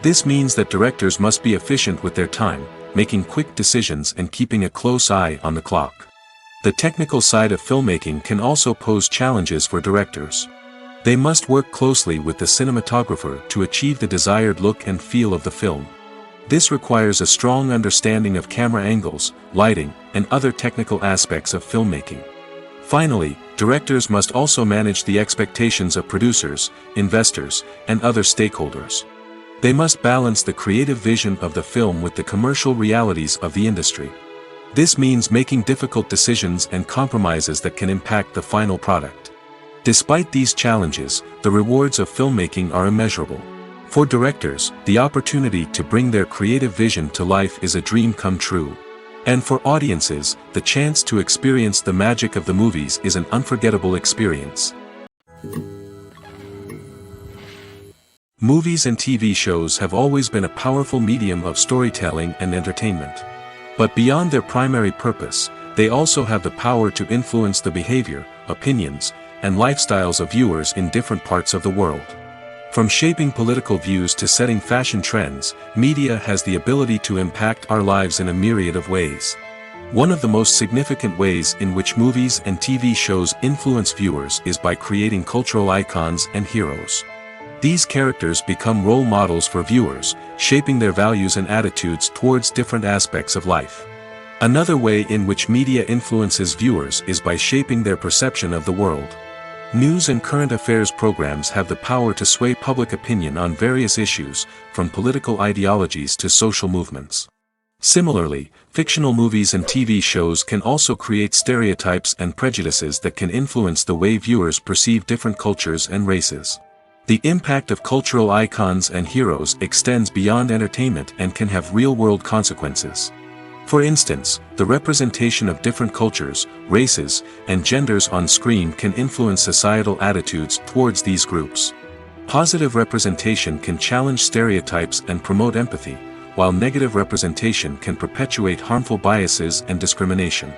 [SPEAKER 1] This means that directors must be efficient with their time, making quick decisions and keeping a close eye on the clock. The technical side of filmmaking can also pose challenges for directors. They must work closely with the cinematographer to achieve the desired look and feel of the film. This requires a strong understanding of camera angles, lighting, and other technical aspects of filmmaking. Finally, directors must also manage the expectations of producers, investors, and other stakeholders. They must balance the creative vision of the film with the commercial realities of the industry. This means making difficult decisions and compromises that can impact the final product. Despite these challenges, the rewards of filmmaking are immeasurable. For directors, the opportunity to bring their creative vision to life is a dream come true. And for audiences, the chance to experience the magic of the movies is an unforgettable experience. Movies and TV shows have always been a powerful medium of storytelling and entertainment. But beyond their primary purpose, they also have the power to influence the behavior, opinions, and lifestyles of viewers in different parts of the world. From shaping political views to setting fashion trends, media has the ability to impact our lives in a myriad of ways. One of the most significant ways in which movies and TV shows influence viewers is by creating cultural icons and heroes. These characters become role models for viewers, shaping their values and attitudes towards different aspects of life. Another way in which media influences viewers is by shaping their perception of the world. News and current affairs programs have the power to sway public opinion on various issues, from political ideologies to social movements. Similarly, fictional movies and TV shows can also create stereotypes and prejudices that can influence the way viewers perceive different cultures and races. The impact of cultural icons and heroes extends beyond entertainment and can have real-world consequences. For instance, the representation of different cultures, races, and genders on screen can influence societal attitudes towards these groups. Positive representation can challenge stereotypes and promote empathy, while negative representation can perpetuate harmful biases and discrimination.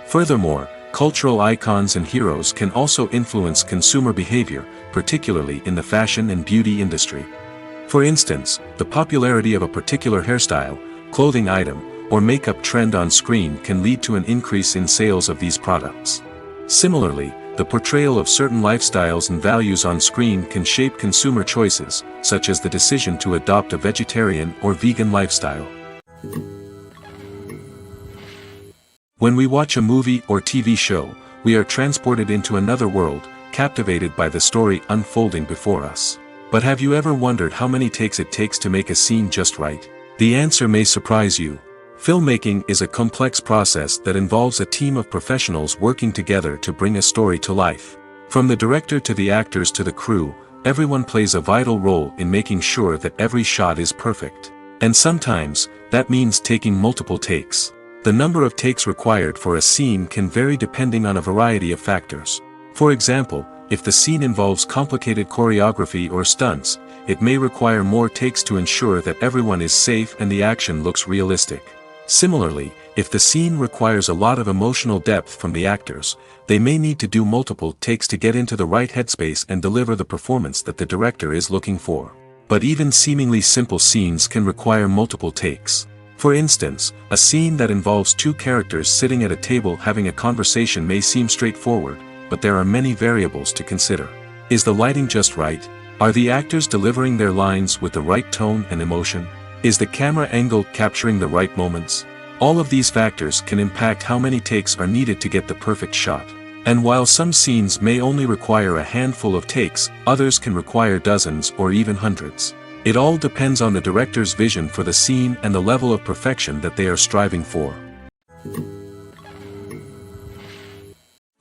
[SPEAKER 1] Furthermore, cultural icons and heroes can also influence consumer behavior, particularly in the fashion and beauty industry. For instance, the popularity of a particular hairstyle, clothing item, or makeup trend on screen can lead to an increase in sales of these products. Similarly, the portrayal of certain lifestyles and values on screen can shape consumer choices, such as the decision to adopt a vegetarian or vegan lifestyle. When we watch a movie or TV show, we are transported into another world, captivated by the story unfolding before us. But have you ever wondered how many takes it takes to make a scene just right? The answer may surprise you. Filmmaking is a complex process that involves a team of professionals working together to bring a story to life. From the director to the actors to the crew, everyone plays a vital role in making sure that every shot is perfect. And sometimes, that means taking multiple takes. The number of takes required for a scene can vary depending on a variety of factors. For example, if the scene involves complicated choreography or stunts, it may require more takes to ensure that everyone is safe and the action looks realistic. Similarly, If the scene requires a lot of emotional depth from the actors, they may need to do multiple takes to get into the right headspace and deliver the performance that the director is looking for. But even seemingly simple scenes can require multiple takes. For instance, a scene that involves two characters sitting at a table having a conversation may seem straightforward, but there are many variables to consider. Is the lighting just right? Are the actors delivering their lines with the right tone and emotion? Is the camera angle capturing the right moments? All of these factors can impact how many takes are needed to get the perfect shot. And while some scenes may only require a handful of takes, others can require dozens or even hundreds. It all depends on the director's vision for the scene and the level of perfection that they are striving for.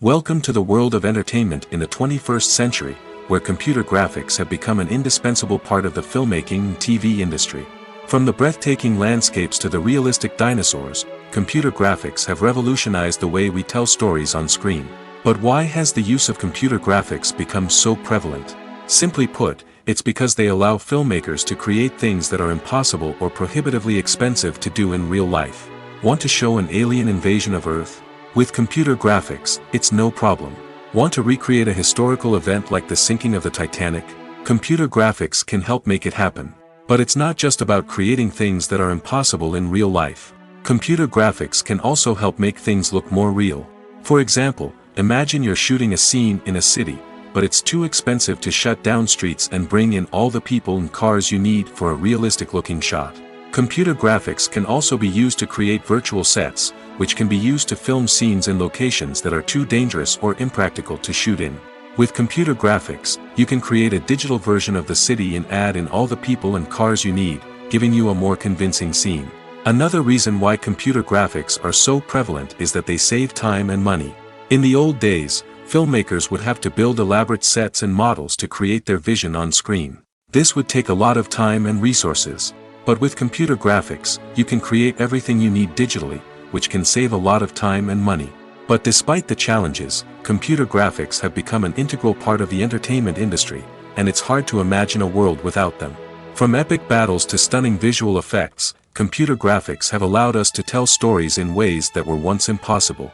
[SPEAKER 1] Welcome to the world of entertainment in the 21st century, where computer graphics have become an indispensable part of the filmmaking and TV industry. From the breathtaking landscapes to the realistic dinosaurs, computer graphics have revolutionized the way we tell stories on screen. But why has the use of computer graphics become so prevalent? Simply put, it's because they allow filmmakers to create things that are impossible or prohibitively expensive to do in real life. Want to show an alien invasion of Earth? With computer graphics, it's no problem. Want to recreate a historical event like the sinking of the Titanic? Computer graphics can help make it happen. But it's not just about creating things that are impossible in real life. Computer graphics can also help make things look more real. For example, imagine you're shooting a scene in a city, but it's too expensive to shut down streets and bring in all the people and cars you need for a realistic-looking shot. Computer graphics can also be used to create virtual sets, which can be used to film scenes in locations that are too dangerous or impractical to shoot in. With computer graphics, you can create a digital version of the city and add in all the people and cars you need, giving you a more convincing scene. Another reason why computer graphics are so prevalent is that they save time and money. In the old days, filmmakers would have to build elaborate sets and models to create their vision on screen. This would take a lot of time and resources. But with computer graphics, you can create everything you need digitally, which can save a lot of time and money. But despite the challenges, computer graphics have become an integral part of the entertainment industry, and it's hard to imagine a world without them. From epic battles to stunning visual effects, computer graphics have allowed us to tell stories in ways that were once impossible.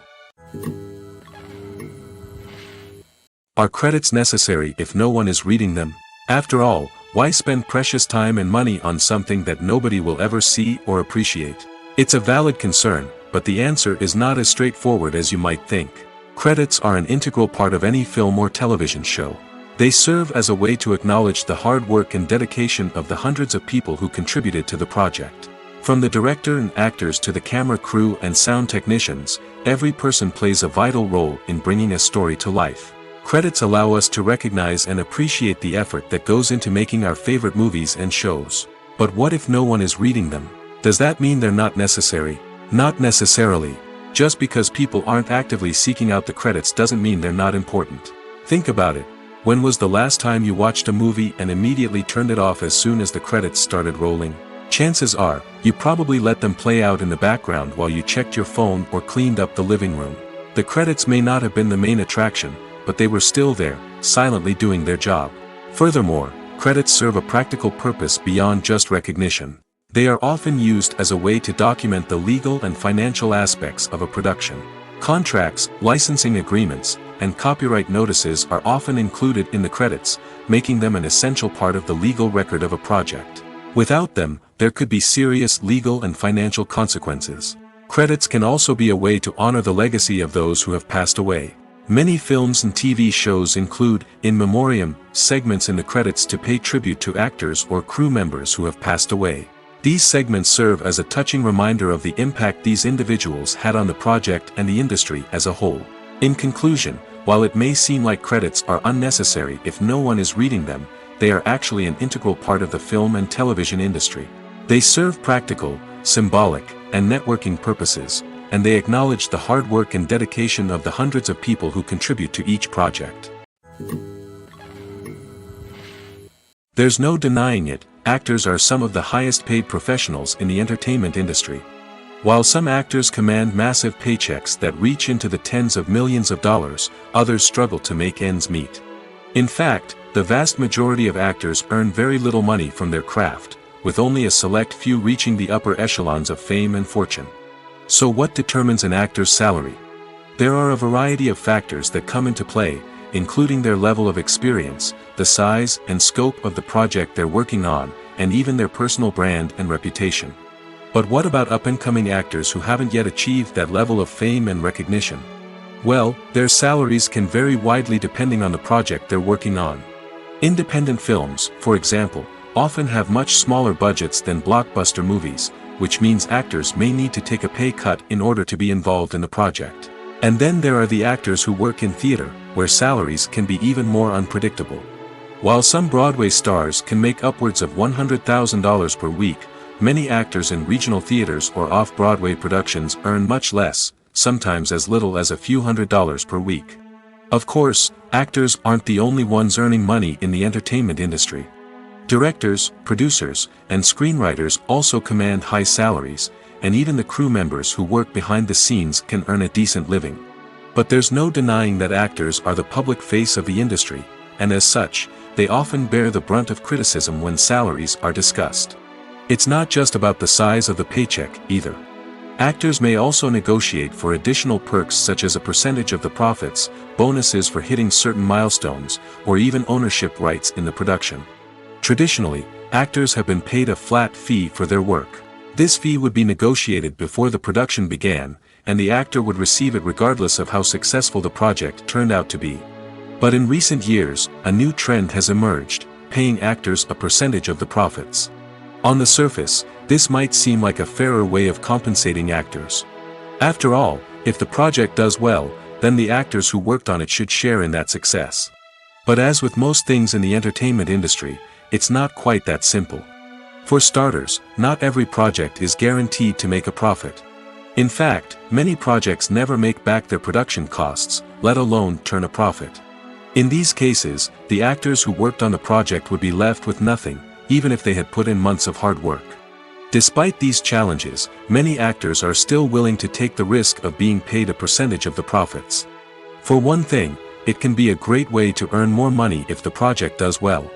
[SPEAKER 1] Are credits necessary if no one is reading them? After all, why spend precious time and money on something that nobody will ever see or appreciate? It's a valid concern, but the answer is not as straightforward as you might think. Credits are an integral part of any film or television show. They serve as a way to acknowledge the hard work and dedication of the hundreds of people who contributed to the project. From the director and actors to the camera crew and sound technicians, every person plays a vital role in bringing a story to life. Credits allow us to recognize and appreciate the effort that goes into making our favorite movies and shows. But what if no one is reading them? Does that mean they're not necessary? Not necessarily. Just because people aren't actively seeking out the credits doesn't mean they're not important. Think about it. When was the last time you watched a movie and immediately turned it off as soon as the credits started rolling? Chances are, you probably let them play out in the background while you checked your phone or cleaned up the living room. The credits may not have been the main attraction, but they were still there, silently doing their job. Furthermore, credits serve a practical purpose beyond just recognition. They are often used as a way to document the legal and financial aspects of a production. Contracts, licensing agreements, and copyright notices are often included in the credits, making them an essential part of the legal record of a project. Without them, there could be serious legal and financial consequences. Credits can also be a way to honor the legacy of those who have passed away. Many films and TV shows include, in memoriam, segments in the credits to pay tribute to actors or crew members who have passed away. These segments serve as a touching reminder of the impact these individuals had on the project and the industry as a whole. In conclusion, while it may seem like credits are unnecessary if no one is reading them, they are actually an integral part of the film and television industry. They serve practical, symbolic, and networking purposes, and they acknowledge the hard work and dedication of the hundreds of people who contribute to each project. There's no denying it, actors are some of the highest paid professionals in the entertainment industry. While some actors command massive paychecks that reach into the tens of millions of dollars, others struggle to make ends meet. In fact, the vast majority of actors earn very little money from their craft, with only a select few reaching the upper echelons of fame and fortune. So what determines an actor's salary? There are a variety of factors that come into play, including their level of experience, the size and scope of the project they're working on, and even their personal brand and reputation. But what about up-and-coming actors who haven't yet achieved that level of fame and recognition? Well, their salaries can vary widely depending on the project they're working on. Independent films, for example, often have much smaller budgets than blockbuster movies, which means actors may need to take a pay cut in order to be involved in the project. And then there are the actors who work in theater, where salaries can be even more unpredictable. While some Broadway stars can make upwards of $100,000 per week, many actors in regional theaters or off-Broadway productions earn much less, sometimes as little as a few $100s per week. Of course, actors aren't the only ones earning money in the entertainment industry. Directors, producers, and screenwriters also command high salaries, and even the crew members who work behind the scenes can earn a decent living. But there's no denying that actors are the public face of the industry, and as such, they often bear the brunt of criticism when salaries are discussed. It's not just about the size of the paycheck, either. Actors may also negotiate for additional perks such as a percentage of the profits, bonuses for hitting certain milestones, or even ownership rights in the production. Traditionally, actors have been paid a flat fee for their work. This fee would be negotiated before the production began, and the actor would receive it regardless of how successful the project turned out to be. But in recent years, a new trend has emerged, paying actors a percentage of the profits. On the surface, this might seem like a fairer way of compensating actors. After all, if the project does well, then the actors who worked on it should share in that success. But as with most things in the entertainment industry, it's not quite that simple. For starters, not every project is guaranteed to make a profit. In fact, many projects never make back their production costs, let alone turn a profit. In these cases, the actors who worked on the project would be left with nothing, even if they had put in months of hard work. Despite these challenges, many actors are still willing to take the risk of being paid a percentage of the profits. For one thing, it can be a great way to earn more money if the project does well.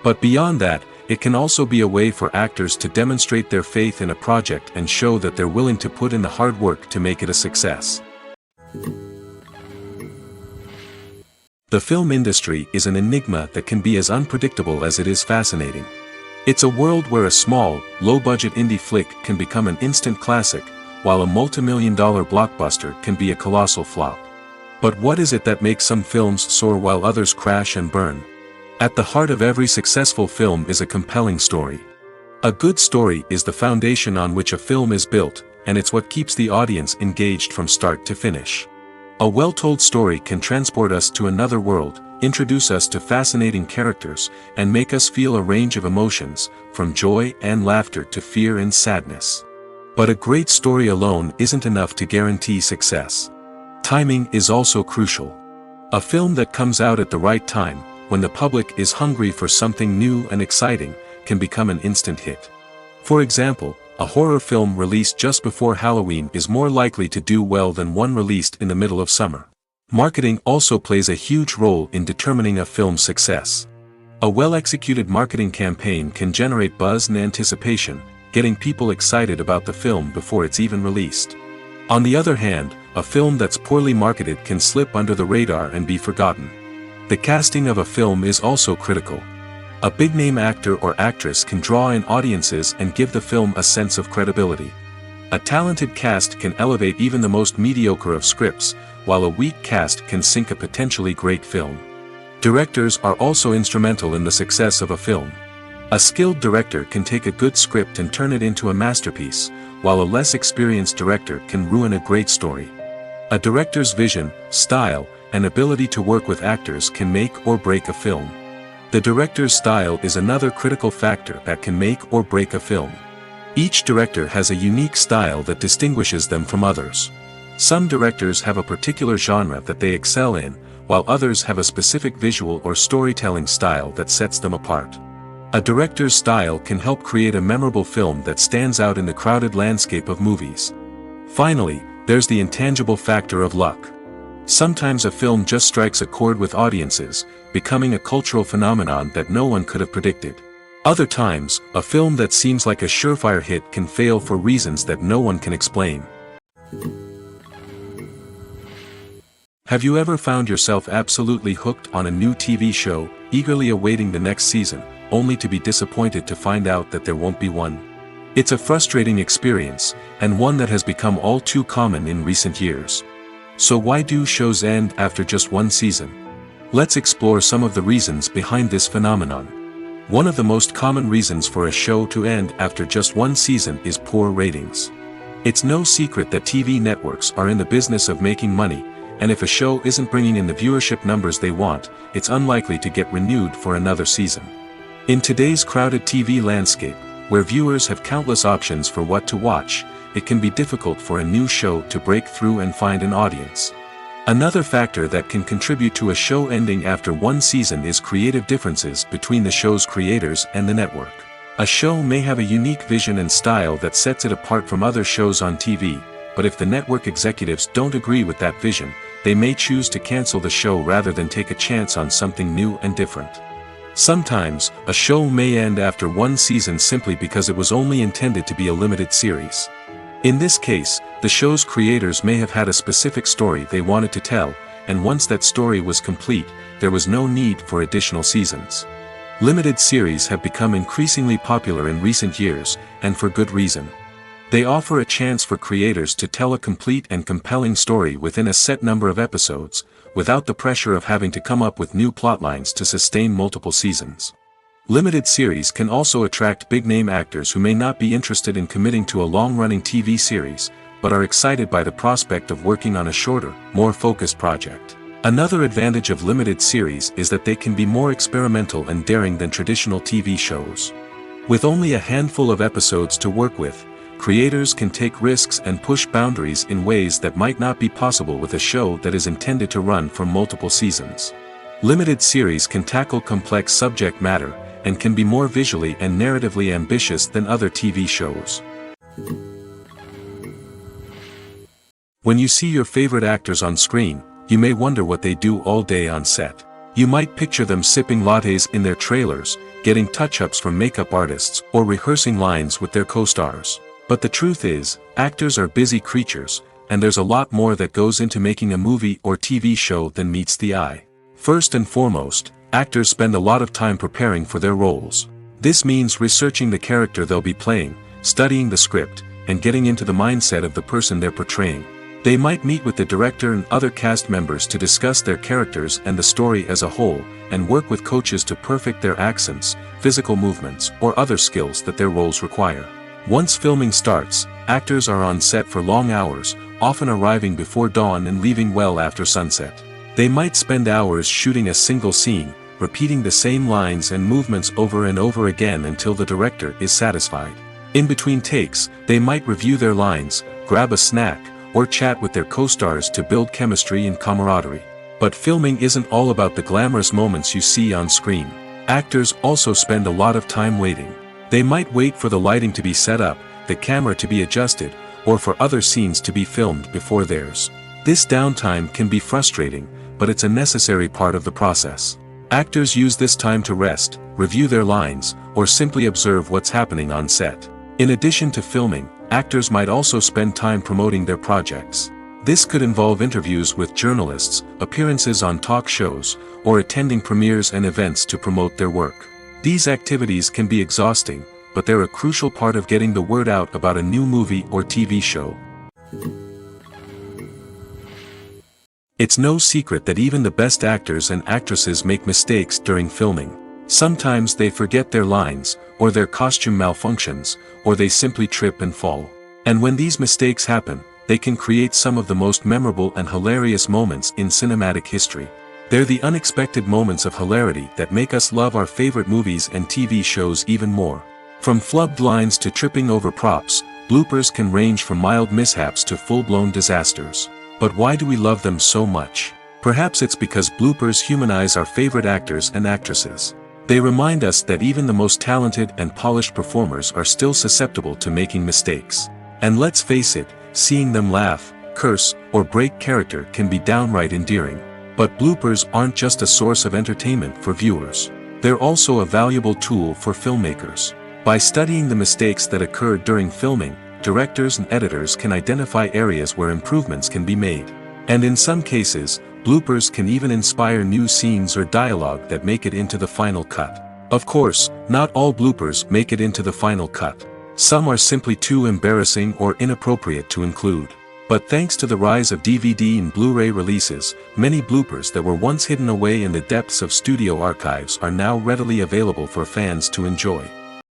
[SPEAKER 1] But beyond that, it can also be a way for actors to demonstrate their faith in a project and show that they're willing to put in the hard work to make it a success. The film industry is an enigma that can be as unpredictable as it is fascinating. It's a world where a small, low-budget indie flick can become an instant classic, while a multi-million-dollar blockbuster can be a colossal flop. But what is it that makes some films soar while others crash and burn? At the heart of every successful film is a compelling story. A good story is the foundation on which a film is built, and it's what keeps the audience engaged from start to finish. A well-told story can transport us to another world, introduce us to fascinating characters, and make us feel a range of emotions, from joy and laughter to fear and sadness. But a great story alone isn't enough to guarantee success. Timing is also crucial. A film that comes out at the right time, when the public is hungry for something new and exciting, can become an instant hit. For example, a horror film released just before Halloween is more likely to do well than one released in the middle of summer. Marketing also plays a huge role in determining a film's success. A well-executed marketing campaign can generate buzz and anticipation, getting people excited about the film before it's even released. On the other hand, a film that's poorly marketed can slip under the radar and be forgotten. The casting of a film is also critical. A big-name actor or actress can draw in audiences and give the film a sense of credibility. A talented cast can elevate even the most mediocre of scripts, while a weak cast can sink a potentially great film. Directors are also instrumental in the success of a film. A skilled director can take a good script and turn it into a masterpiece, while a less experienced director can ruin a great story. A director's vision, style, and ability to work with actors can make or break a film. The director's style is another critical factor that can make or break a film. Each director has a unique style that distinguishes them from others. Some directors have a particular genre that they excel in, while others have a specific visual or storytelling style that sets them apart. A director's style can help create a memorable film that stands out in the crowded landscape of movies. Finally, there's the intangible factor of luck. Sometimes a film just strikes a chord with audiences, becoming a cultural phenomenon that no one could have predicted. Other times, a film that seems like a surefire hit can fail for reasons that no one can explain. Have you ever found yourself absolutely hooked on a new TV show, eagerly awaiting the next season, only to be disappointed to find out that there won't be one? It's a frustrating experience, and one that has become all too common in recent years. So why do shows end after just one season? Let's explore some of the reasons behind this phenomenon. One of the most common reasons for a show to end after just one season is poor ratings. It's no secret that TV networks are in the business of making money, and if a show isn't bringing in the viewership numbers they want, it's unlikely to get renewed for another season. In today's crowded TV landscape, where viewers have countless options for what to watch, it can be difficult for a new show to break through and find an audience. Another factor that can contribute to a show ending after one season is creative differences between the show's creators and the network. A show may have a unique vision and style that sets it apart from other shows on TV, but if the network executives don't agree with that vision, they may choose to cancel the show rather than take a chance on something new and different. Sometimes, a show may end after one season simply because it was only intended to be a limited series. In this case, the show's creators may have had a specific story they wanted to tell, and once that story was complete, there was no need for additional seasons. Limited series have become increasingly popular in recent years, and for good reason. They offer a chance for creators to tell a complete and compelling story within a set number of episodes, without the pressure of having to come up with new plotlines to sustain multiple seasons. Limited series can also attract big-name actors who may not be interested in committing to a long-running TV series, but are excited by the prospect of working on a shorter, more focused project. Another advantage of limited series is that they can be more experimental and daring than traditional TV shows. With only a handful of episodes to work with, creators can take risks and push boundaries in ways that might not be possible with a show that is intended to run for multiple seasons. Limited series can tackle complex subject matter, and can be more visually and narratively ambitious than other TV shows. When you see your favorite actors on screen, you may wonder what they do all day on set. You might picture them sipping lattes in their trailers, getting touch-ups from makeup artists, or rehearsing lines with their co-stars. But the truth is, actors are busy creatures, and there's a lot more that goes into making a movie or TV show than meets the eye. First and foremost, actors spend a lot of time preparing for their roles. This means researching the character they'll be playing, studying the script, and getting into the mindset of the person they're portraying. They might meet with the director and other cast members to discuss their characters and the story as a whole, and work with coaches to perfect their accents, physical movements, or other skills that their roles require. Once filming starts, actors are on set for long hours, often arriving before dawn and leaving well after sunset. They might spend hours shooting a single scene, repeating the same lines and movements over and over again until the director is satisfied. In between takes, they might review their lines, grab a snack, or chat with their co-stars to build chemistry and camaraderie. But filming isn't all about the glamorous moments you see on screen. Actors also spend a lot of time waiting. They might wait for the lighting to be set up, the camera to be adjusted, or for other scenes to be filmed before theirs. This downtime can be frustrating, but it's a necessary part of the process. Actors use this time to rest, review their lines, or simply observe what's happening on set. In addition to filming, actors might also spend time promoting their projects. This could involve interviews with journalists, appearances on talk shows, or attending premieres and events to promote their work. These activities can be exhausting, but they're a crucial part of getting the word out about a new movie or TV show. It's no secret that even the best actors and actresses make mistakes during filming. Sometimes they forget their lines, or their costume malfunctions, or they simply trip and fall. And when these mistakes happen, they can create some of the most memorable and hilarious moments in cinematic history. They're the unexpected moments of hilarity that make us love our favorite movies and TV shows even more. From flubbed lines to tripping over props, bloopers can range from mild mishaps to full-blown disasters. But why do we love them so much? Perhaps it's because bloopers humanize our favorite actors and actresses. They remind us that even the most talented and polished performers are still susceptible to making mistakes. And let's face it, seeing them laugh, curse, or break character can be downright endearing. But bloopers aren't just a source of entertainment for viewers. They're also a valuable tool for filmmakers. By studying the mistakes that occurred during filming, directors and editors can identify areas where improvements can be made. And in some cases, bloopers can even inspire new scenes or dialogue that make it into the final cut. Of course, not all bloopers make it into the final cut. Some are simply too embarrassing or inappropriate to include. But thanks to the rise of DVD and Blu-ray releases, many bloopers that were once hidden away in the depths of studio archives are now readily available for fans to enjoy.